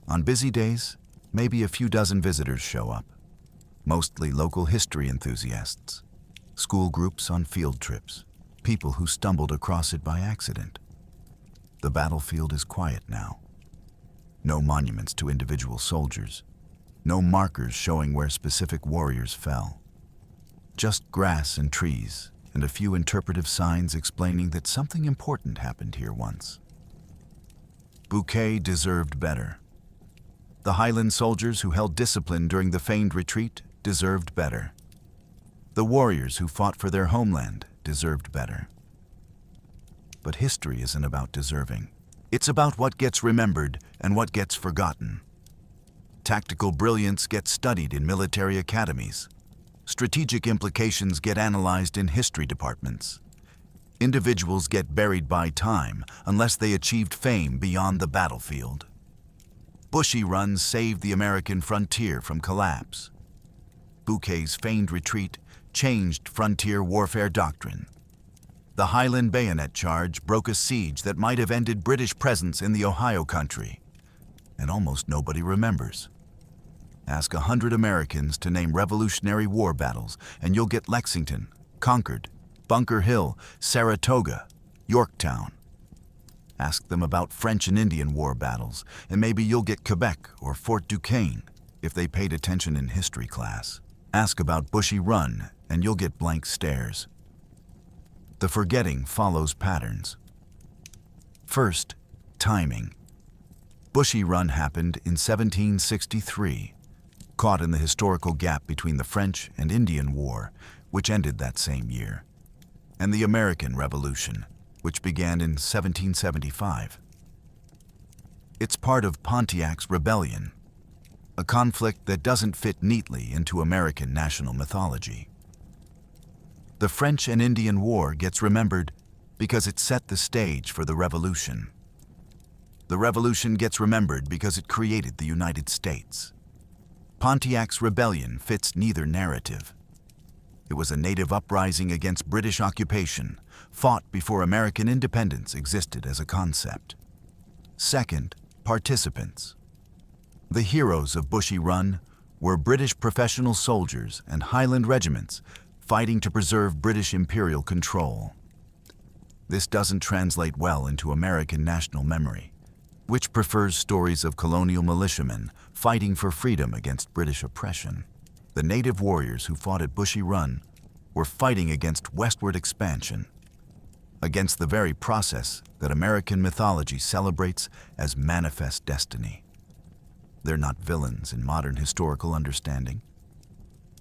On busy days, maybe a few dozen visitors show up, mostly local history enthusiasts, school groups on field trips, people who stumbled across it by accident. The battlefield is quiet now. No monuments to individual soldiers, no markers showing where specific warriors fell. Just grass and trees, and a few interpretive signs explaining that something important happened here once. Bouquet deserved better. The Highland soldiers who held discipline during the feigned retreat deserved better. The warriors who fought for their homeland deserved better. But history isn't about deserving. It's about what gets remembered and what gets forgotten. Tactical brilliance gets studied in military academies. Strategic implications get analyzed in history departments. Individuals get buried by time unless they achieved fame beyond the battlefield. Bushy Run saved the American frontier from collapse. Bouquet's feigned retreat changed frontier warfare doctrine. The Highland bayonet charge broke a siege that might have ended British presence in the Ohio country, and almost nobody remembers. Ask 100 Americans to name Revolutionary War battles, and you'll get Lexington, Concord, Bunker Hill, Saratoga, Yorktown. Ask them about French and Indian War battles, and maybe you'll get Quebec or Fort Duquesne if they paid attention in history class. Ask about Bushy Run, and you'll get blank stares. The forgetting follows patterns. First, timing. Bushy Run happened in 1763. Caught in the historical gap between the French and Indian War, which ended that same year, and the American Revolution, which began in 1775. It's part of Pontiac's rebellion, a conflict that doesn't fit neatly into American national mythology. The French and Indian War gets remembered because it set the stage for the Revolution. The Revolution gets remembered because it created the United States. Pontiac's rebellion fits neither narrative. It was a native uprising against British occupation, fought before American independence existed as a concept. Second, participants. The heroes of Bushy Run were British professional soldiers and Highland regiments fighting to preserve British imperial control. This doesn't translate well into American national memory, which prefers stories of colonial militiamen fighting for freedom against British oppression. The native warriors who fought at Bushy Run were fighting against westward expansion, against the very process that American mythology celebrates as manifest destiny. They're not villains in modern historical understanding,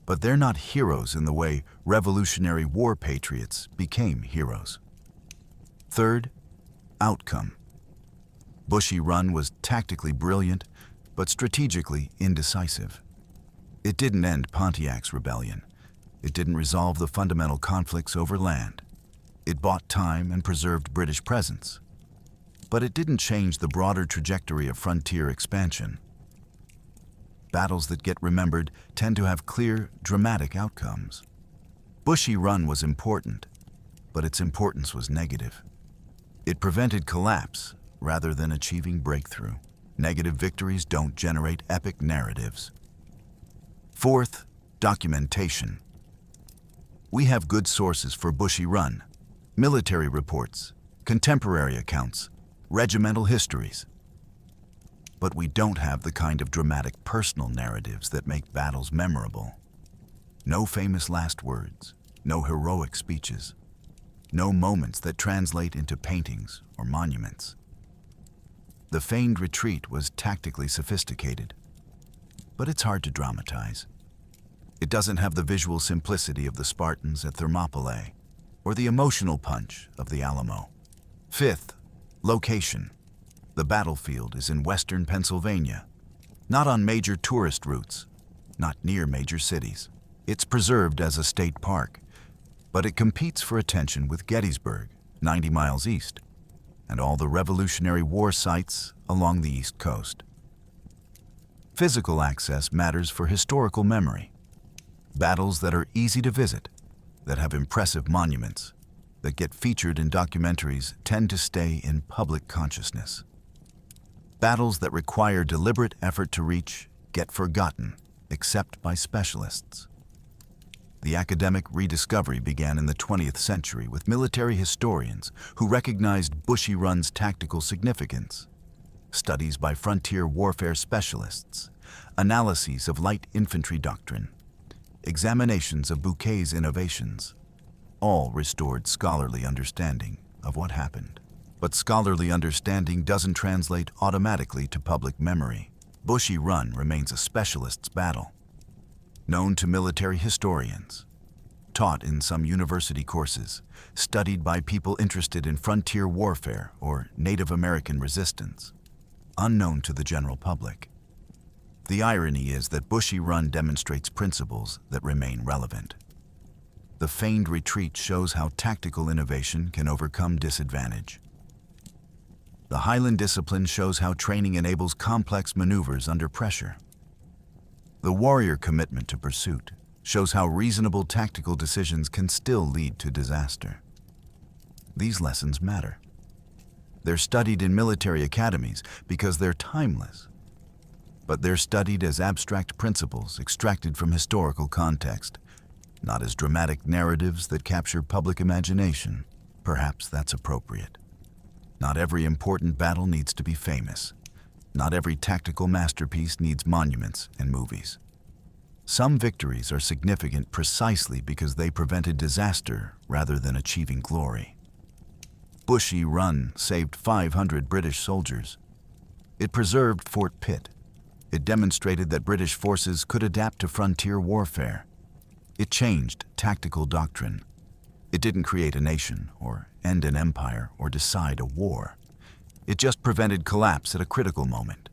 but they're not heroes in the way Revolutionary War patriots became heroes. Third, outcome. Bushy Run was tactically brilliant, but strategically indecisive. It didn't end Pontiac's rebellion. It didn't resolve the fundamental conflicts over land. It bought time and preserved British presence. But it didn't change the broader trajectory of frontier expansion. Battles that get remembered tend to have clear, dramatic outcomes. Bushy Run was important, but its importance was negative. It prevented collapse rather than achieving breakthrough. Negative victories don't generate epic narratives. Fourth, documentation. We have good sources for Bushy Run: military reports, contemporary accounts, regimental histories. But we don't have the kind of dramatic personal narratives that make battles memorable. No famous last words, no heroic speeches, no moments that translate into paintings or monuments. The feigned retreat was tactically sophisticated, but it's hard to dramatize. It doesn't have the visual simplicity of the Spartans at Thermopylae or the emotional punch of the Alamo. Fifth, location. The battlefield is in western Pennsylvania, not on major tourist routes, not near major cities. It's preserved as a state park, but it competes for attention with Gettysburg, 90 miles east, and all the Revolutionary War sites along the East Coast. Physical access matters for historical memory. Battles that are easy to visit, that have impressive monuments, that get featured in documentaries tend to stay in public consciousness. Battles that require deliberate effort to reach get forgotten, except by specialists. The academic rediscovery began in the 20th century with military historians who recognized Bushy Run's tactical significance. Studies by frontier warfare specialists, analyses of light infantry doctrine, examinations of Bouquet's innovations, all restored scholarly understanding of what happened. But scholarly understanding doesn't translate automatically to public memory. Bushy Run remains a specialist's battle, known to military historians, taught in some university courses, studied by people interested in frontier warfare or Native American resistance, unknown to the general public. The irony is that Bushy Run demonstrates principles that remain relevant. The feigned retreat shows how tactical innovation can overcome disadvantage. The Highland discipline shows how training enables complex maneuvers under pressure. The warrior commitment to pursuit shows how reasonable tactical decisions can still lead to disaster. These lessons matter. They're studied in military academies because they're timeless, but they're studied as abstract principles extracted from historical context, not as dramatic narratives that capture public imagination. Perhaps that's appropriate. Not every important battle needs to be famous. Not every tactical masterpiece needs monuments and movies. Some victories are significant precisely because they prevented disaster rather than achieving glory. Bushy Run saved 500 British soldiers. It preserved Fort Pitt. It demonstrated that British forces could adapt to frontier warfare. It changed tactical doctrine. It didn't create a nation or end an empire or decide a war. It just prevented collapse at a critical moment.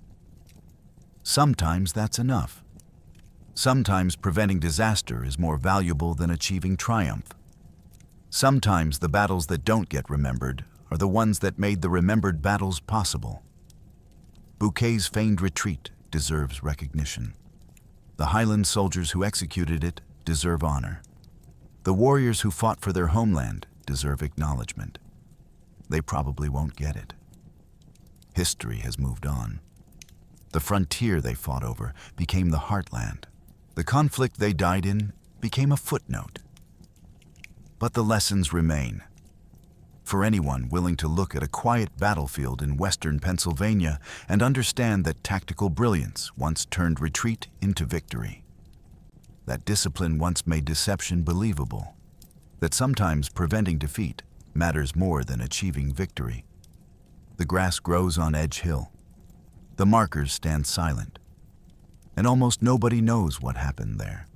Sometimes that's enough. Sometimes preventing disaster is more valuable than achieving triumph. Sometimes the battles that don't get remembered are the ones that made the remembered battles possible. Bouquet's feigned retreat deserves recognition. The Highland soldiers who executed it deserve honor. The warriors who fought for their homeland deserve acknowledgement. They probably won't get it. History has moved on. The frontier they fought over became the heartland. The conflict they died in became a footnote. But the lessons remain. for anyone willing to look at a quiet battlefield in western Pennsylvania and understand that tactical brilliance once turned retreat into victory. That discipline once made deception believable. That sometimes preventing defeat matters more than achieving victory. The grass grows on Edge Hill. The markers stand silent. And almost nobody knows what happened there.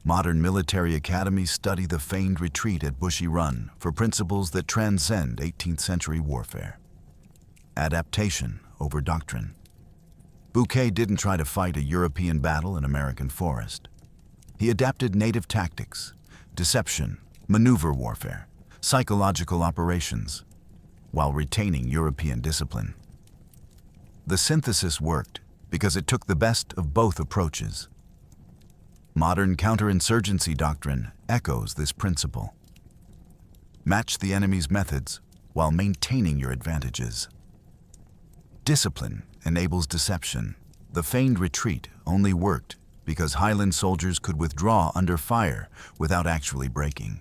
Modern military academies study the famed retreat at Bushy Run for principles that transcend 18th century warfare. Adaptation over doctrine. Bouquet didn't try to fight a European battle in American forest. He adapted native tactics, deception, maneuver warfare, psychological operations, while retaining European discipline. The synthesis worked because it took the best of both approaches. Modern counterinsurgency doctrine echoes this principle. Match the enemy's methods while maintaining your advantages. Discipline enables deception. The feigned retreat only worked because Highland soldiers could withdraw under fire without actually breaking.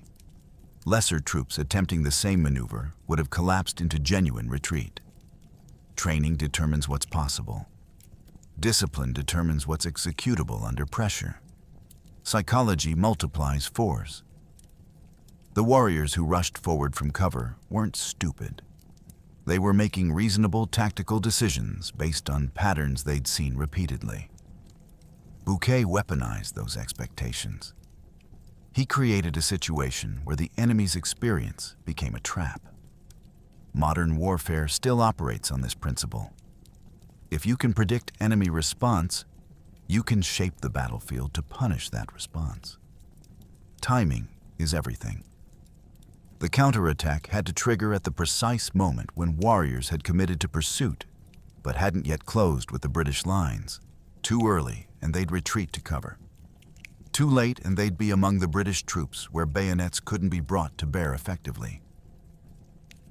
Lesser troops attempting the same maneuver would have collapsed into genuine retreat. Training determines what's possible. Discipline determines what's executable under pressure. Psychology multiplies force. The warriors who rushed forward from cover weren't stupid. They were making reasonable tactical decisions based on patterns they'd seen repeatedly. Bouquet weaponized those expectations. He created a situation where the enemy's experience became a trap. Modern warfare still operates on this principle. If you can predict enemy response, you can shape the battlefield to punish that response. Timing is everything. The counterattack had to trigger at the precise moment when warriors had committed to pursuit, but hadn't yet closed with the British lines. Too early, and they'd retreat to cover. Too late, and they'd be among the British troops where bayonets couldn't be brought to bear effectively.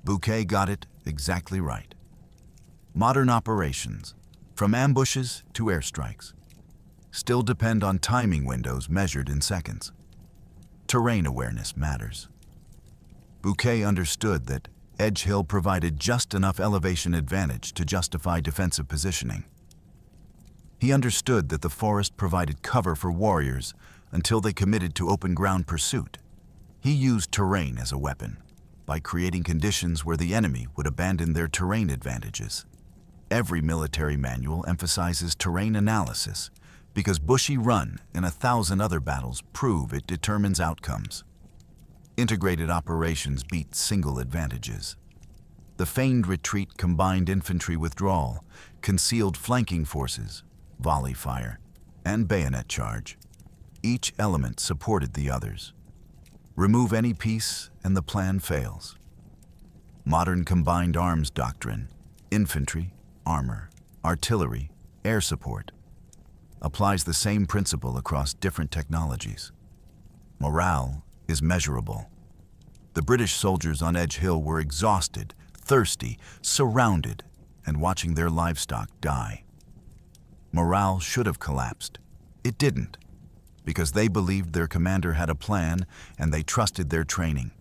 Bouquet got it exactly right. Modern operations, from ambushes to airstrikes, still depend on timing windows measured in seconds. Terrain awareness matters. Bouquet understood that Edge Hill provided just enough elevation advantage to justify defensive positioning. He understood that the forest provided cover for warriors until they committed to open ground pursuit. He used terrain as a weapon by creating conditions where the enemy would abandon their terrain advantages. Every military manual emphasizes terrain analysis because Bushy Run and 1,000 other battles prove it determines outcomes. Integrated operations beat single advantages. The feigned retreat combined infantry withdrawal, concealed flanking forces, volley fire, and bayonet charge. Each element supported the others. Remove any piece and the plan fails. Modern combined arms doctrine, infantry, armor, artillery, air support, applies the same principle across different technologies. Morale is measurable. The British soldiers on Edge Hill were exhausted, thirsty, surrounded, and watching their livestock die. Morale should have collapsed. It didn't, because they believed their commander had a plan and they trusted their training.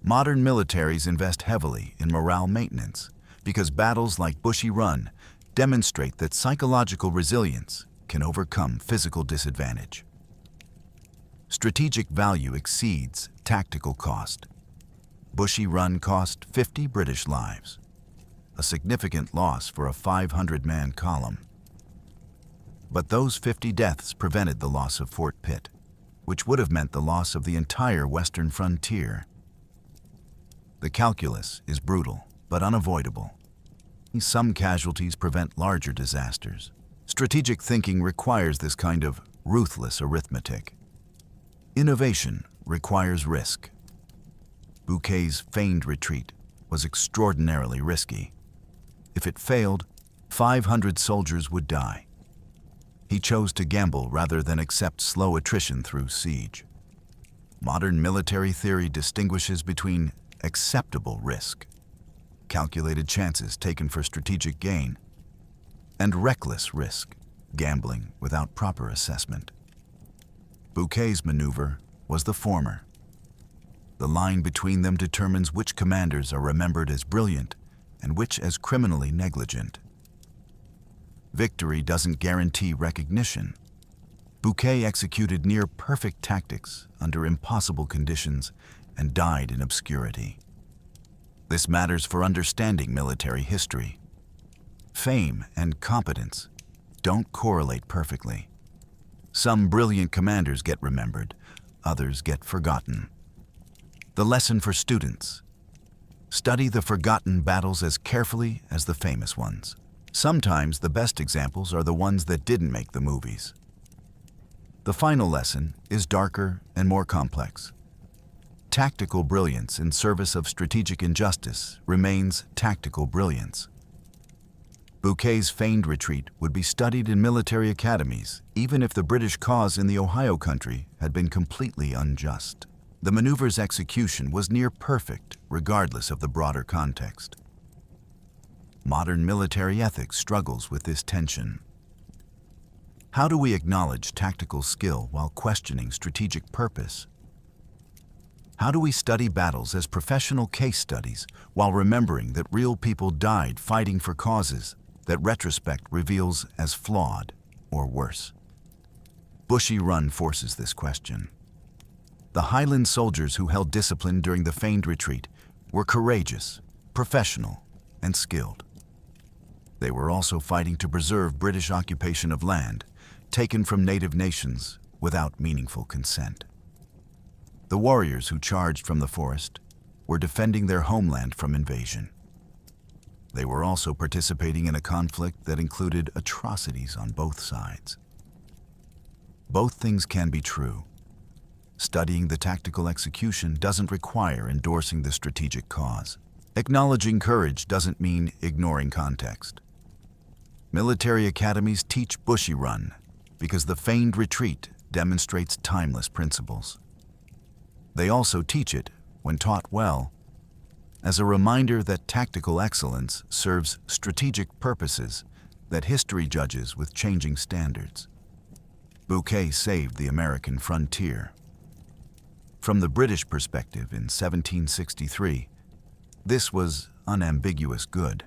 Modern militaries invest heavily in morale maintenance because battles like Bushy Run demonstrate that psychological resilience can overcome physical disadvantage. Strategic value exceeds tactical cost. Bushy Run cost 50 British lives, a significant loss for a 500-man column. But those 50 deaths prevented the loss of Fort Pitt, which would have meant the loss of the entire western frontier. The calculus is brutal, but unavoidable. Some casualties prevent larger disasters. Strategic thinking requires this kind of ruthless arithmetic. Innovation requires risk. Bouquet's feigned retreat was extraordinarily risky. If it failed, 500 soldiers would die. He chose to gamble rather than accept slow attrition through siege. Modern military theory distinguishes between acceptable risk, calculated chances taken for strategic gain, and reckless risk, gambling without proper assessment. Bouquet's maneuver was the former. The line between them determines which commanders are remembered as brilliant and which as criminally negligent. Victory doesn't guarantee recognition. Bouquet executed near-perfect tactics under impossible conditions and died in obscurity. This matters for understanding military history. Fame and competence don't correlate perfectly. Some brilliant commanders get remembered, others get forgotten. The lesson for students: study the forgotten battles as carefully as the famous ones. Sometimes the best examples are the ones that didn't make the movies. The final lesson is darker and more complex. Tactical brilliance in service of strategic injustice remains tactical brilliance. Bouquet's feigned retreat would be studied in military academies, even if the British cause in the Ohio country had been completely unjust. The maneuver's execution was near perfect, regardless of the broader context. Modern military ethics struggles with this tension. How do we acknowledge tactical skill while questioning strategic purpose? How do we study battles as professional case studies while remembering that real people died fighting for causes that retrospect reveals as flawed or worse? Bushy Run forces this question. The Highland soldiers who held discipline during the feigned retreat were courageous, professional, and skilled. They were also fighting to preserve British occupation of land taken from native nations without meaningful consent. The warriors who charged from the forest were defending their homeland from invasion. They were also participating in a conflict that included atrocities on both sides. Both things can be true. Studying the tactical execution doesn't require endorsing the strategic cause. Acknowledging courage doesn't mean ignoring context. Military academies teach Bushy Run because the feigned retreat demonstrates timeless principles. They also teach it, when taught well, as a reminder that tactical excellence serves strategic purposes that history judges with changing standards. Bouquet saved the American frontier. From the British perspective in 1763, this was unambiguous good.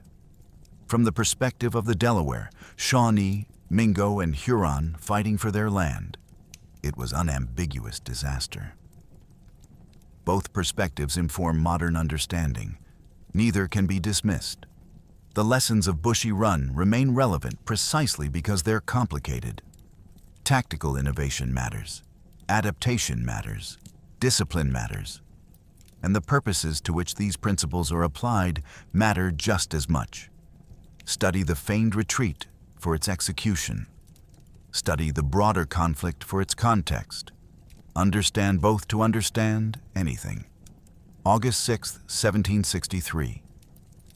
From the perspective of the Delaware, Shawnee, Mingo, and Huron fighting for their land, it was unambiguous disaster. Both perspectives inform modern understanding. Neither can be dismissed. The lessons of Bushy Run remain relevant precisely because they're complicated. Tactical innovation matters. Adaptation matters. Discipline matters. And the purposes to which these principles are applied matter just as much. Study the feigned retreat for its execution. Study the broader conflict for its context. Understand both to understand anything. August 6, 1763.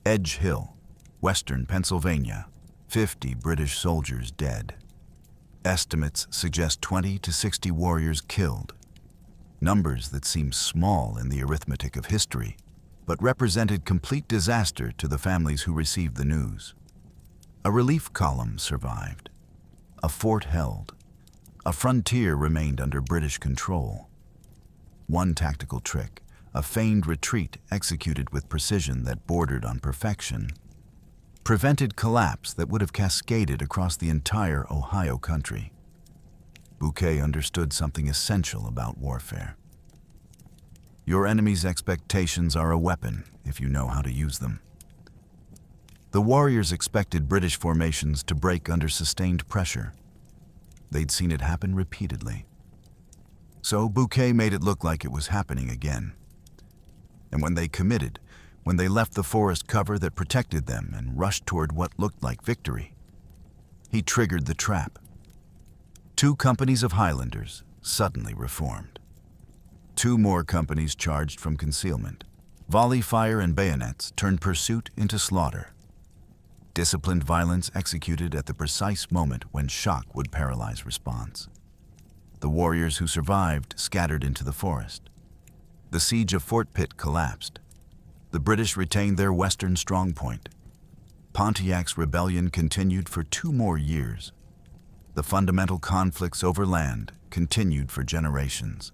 Edge Hill, Western Pennsylvania. 50 British soldiers dead. Estimates suggest 20 to 60 warriors killed. Numbers that seem small in the arithmetic of history, but represented complete disaster to the families who received the news. A relief column survived. A fort held. A frontier remained under British control. One tactical trick, a feigned retreat executed with precision that bordered on perfection, prevented collapse that would have cascaded across the entire Ohio country. Bouquet understood something essential about warfare. Your enemy's expectations are a weapon if you know how to use them. The warriors expected British formations to break under sustained pressure. They'd seen it happen repeatedly. So Bouquet made it look like it was happening again. And when they committed, when they left the forest cover that protected them and rushed toward what looked like victory, he triggered the trap. 2 companies of Highlanders suddenly reformed. 2 more companies charged from concealment. Volley fire and bayonets turned pursuit into slaughter. Disciplined violence executed at the precise moment when shock would paralyze response. The warriors who survived scattered into the forest. The siege of Fort Pitt collapsed. The British retained their western strongpoint. Pontiac's rebellion continued for 2 more years. The fundamental conflicts over land continued for generations.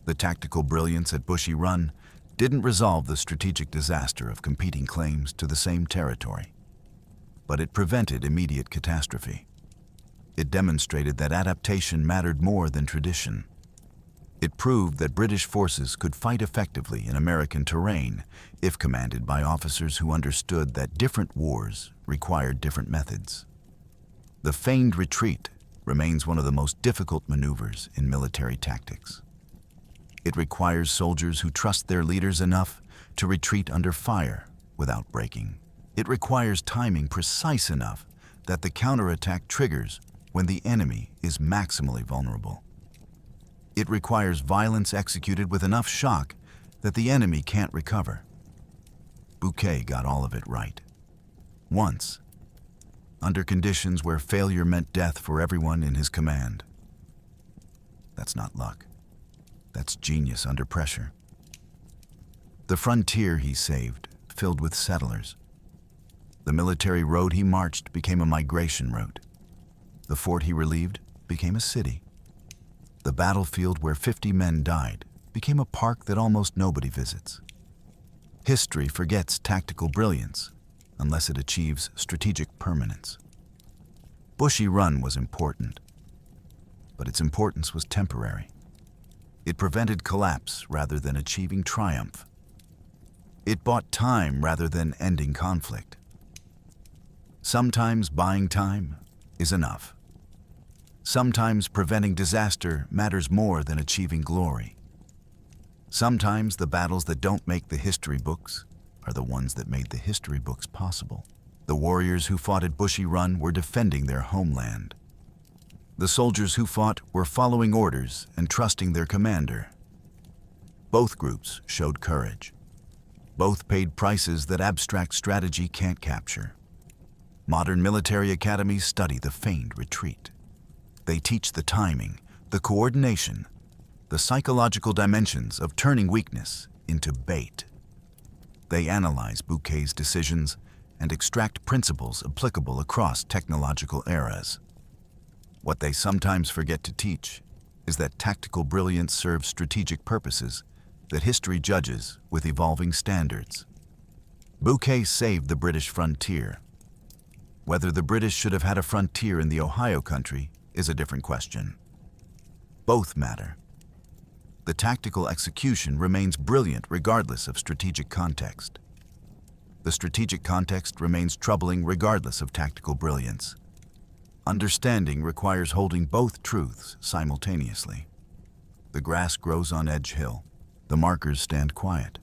The tactical brilliance at Bushy Run didn't resolve the strategic disaster of competing claims to the same territory, but it prevented immediate catastrophe. It demonstrated that adaptation mattered more than tradition. It proved that British forces could fight effectively in American terrain if commanded by officers who understood that different wars required different methods. The feigned retreat remains one of the most difficult maneuvers in military tactics. It requires soldiers who trust their leaders enough to retreat under fire without breaking. It requires timing precise enough that the counterattack triggers when the enemy is maximally vulnerable. It requires violence executed with enough shock that the enemy can't recover. Bouquet got all of it right. Once, under conditions where failure meant death for everyone in his command. That's not luck. That's genius under pressure. The frontier he saved filled with settlers. The military road he marched became a migration route. The fort he relieved became a city. The battlefield where 50 men died became a park that almost nobody visits. History forgets tactical brilliance unless it achieves strategic permanence. Bushy Run was important, but its importance was temporary. It prevented collapse rather than achieving triumph. It bought time rather than ending conflict. Sometimes buying time is enough. Sometimes preventing disaster matters more than achieving glory. Sometimes the battles that don't make the history books are the ones that made the history books possible. The warriors who fought at Bushy Run were defending their homeland. The soldiers who fought were following orders and trusting their commander. Both groups showed courage. Both paid prices that abstract strategy can't capture. Modern military academies study the feigned retreat. They teach the timing, the coordination, the psychological dimensions of turning weakness into bait. They analyze Bouquet's decisions and extract principles applicable across technological eras. What they sometimes forget to teach is that tactical brilliance serves strategic purposes that history judges with evolving standards. Bouquet saved the British frontier. Whether the British should have had a frontier in the Ohio country is a different question. Both matter. The tactical execution remains brilliant regardless of strategic context. The strategic context remains troubling regardless of tactical brilliance. Understanding requires holding both truths simultaneously. The grass grows on Edge Hill. The markers stand quiet.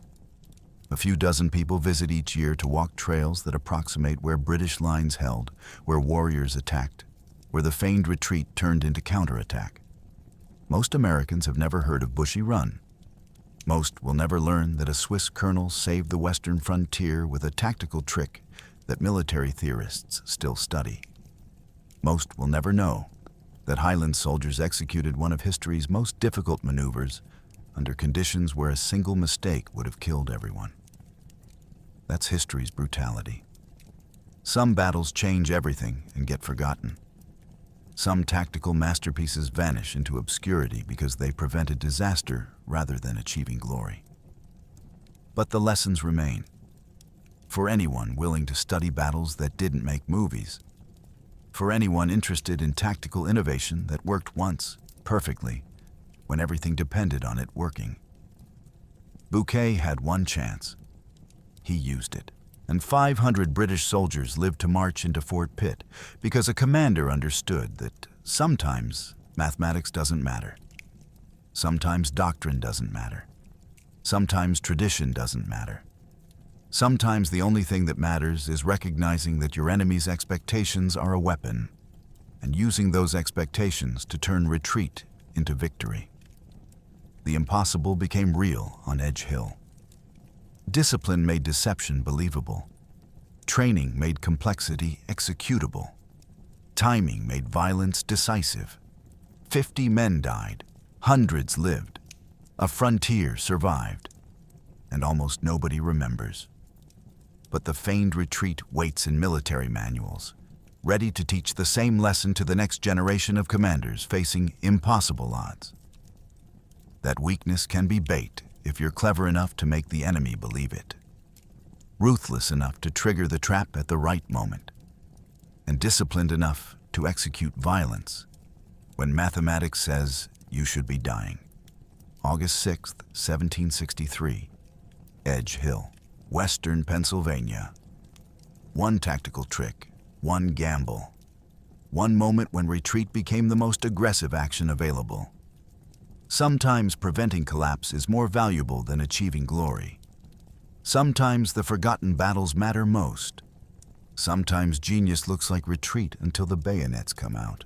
A few dozen people visit each year to walk trails that approximate where British lines held, where warriors attacked, where the feigned retreat turned into counterattack. Most Americans have never heard of Bushy Run. Most will never learn that a Swiss colonel saved the western frontier with a tactical trick that military theorists still study. Most will never know that Highland soldiers executed one of history's most difficult maneuvers under conditions where a single mistake would have killed everyone. That's history's brutality. Some battles change everything and get forgotten. Some tactical masterpieces vanish into obscurity because they prevented disaster rather than achieving glory. But the lessons remain. For anyone willing to study battles that didn't make movies, for anyone interested in tactical innovation that worked once, perfectly, when everything depended on it working. Bouquet had one chance. He used it. And 500 British soldiers lived to march into Fort Pitt because a commander understood that sometimes mathematics doesn't matter. Sometimes doctrine doesn't matter. Sometimes tradition doesn't matter. Sometimes the only thing that matters is recognizing that your enemy's expectations are a weapon and using those expectations to turn retreat into victory. The impossible became real on Edge Hill. Discipline made deception believable. Training made complexity executable. Timing made violence decisive. 50 men died. Hundreds lived. A frontier survived. And almost nobody remembers. But the feigned retreat waits in military manuals, ready to teach the same lesson to the next generation of commanders facing impossible odds. That weakness can be bait if you're clever enough to make the enemy believe it, ruthless enough to trigger the trap at the right moment, and disciplined enough to execute violence when mathematics says you should be dying. August 6th, 1763, Edge Hill, Western Pennsylvania. One tactical trick, one gamble, one moment when retreat became the most aggressive action available. Sometimes preventing collapse is more valuable than achieving glory. Sometimes the forgotten battles matter most. Sometimes genius looks like retreat until the bayonets come out.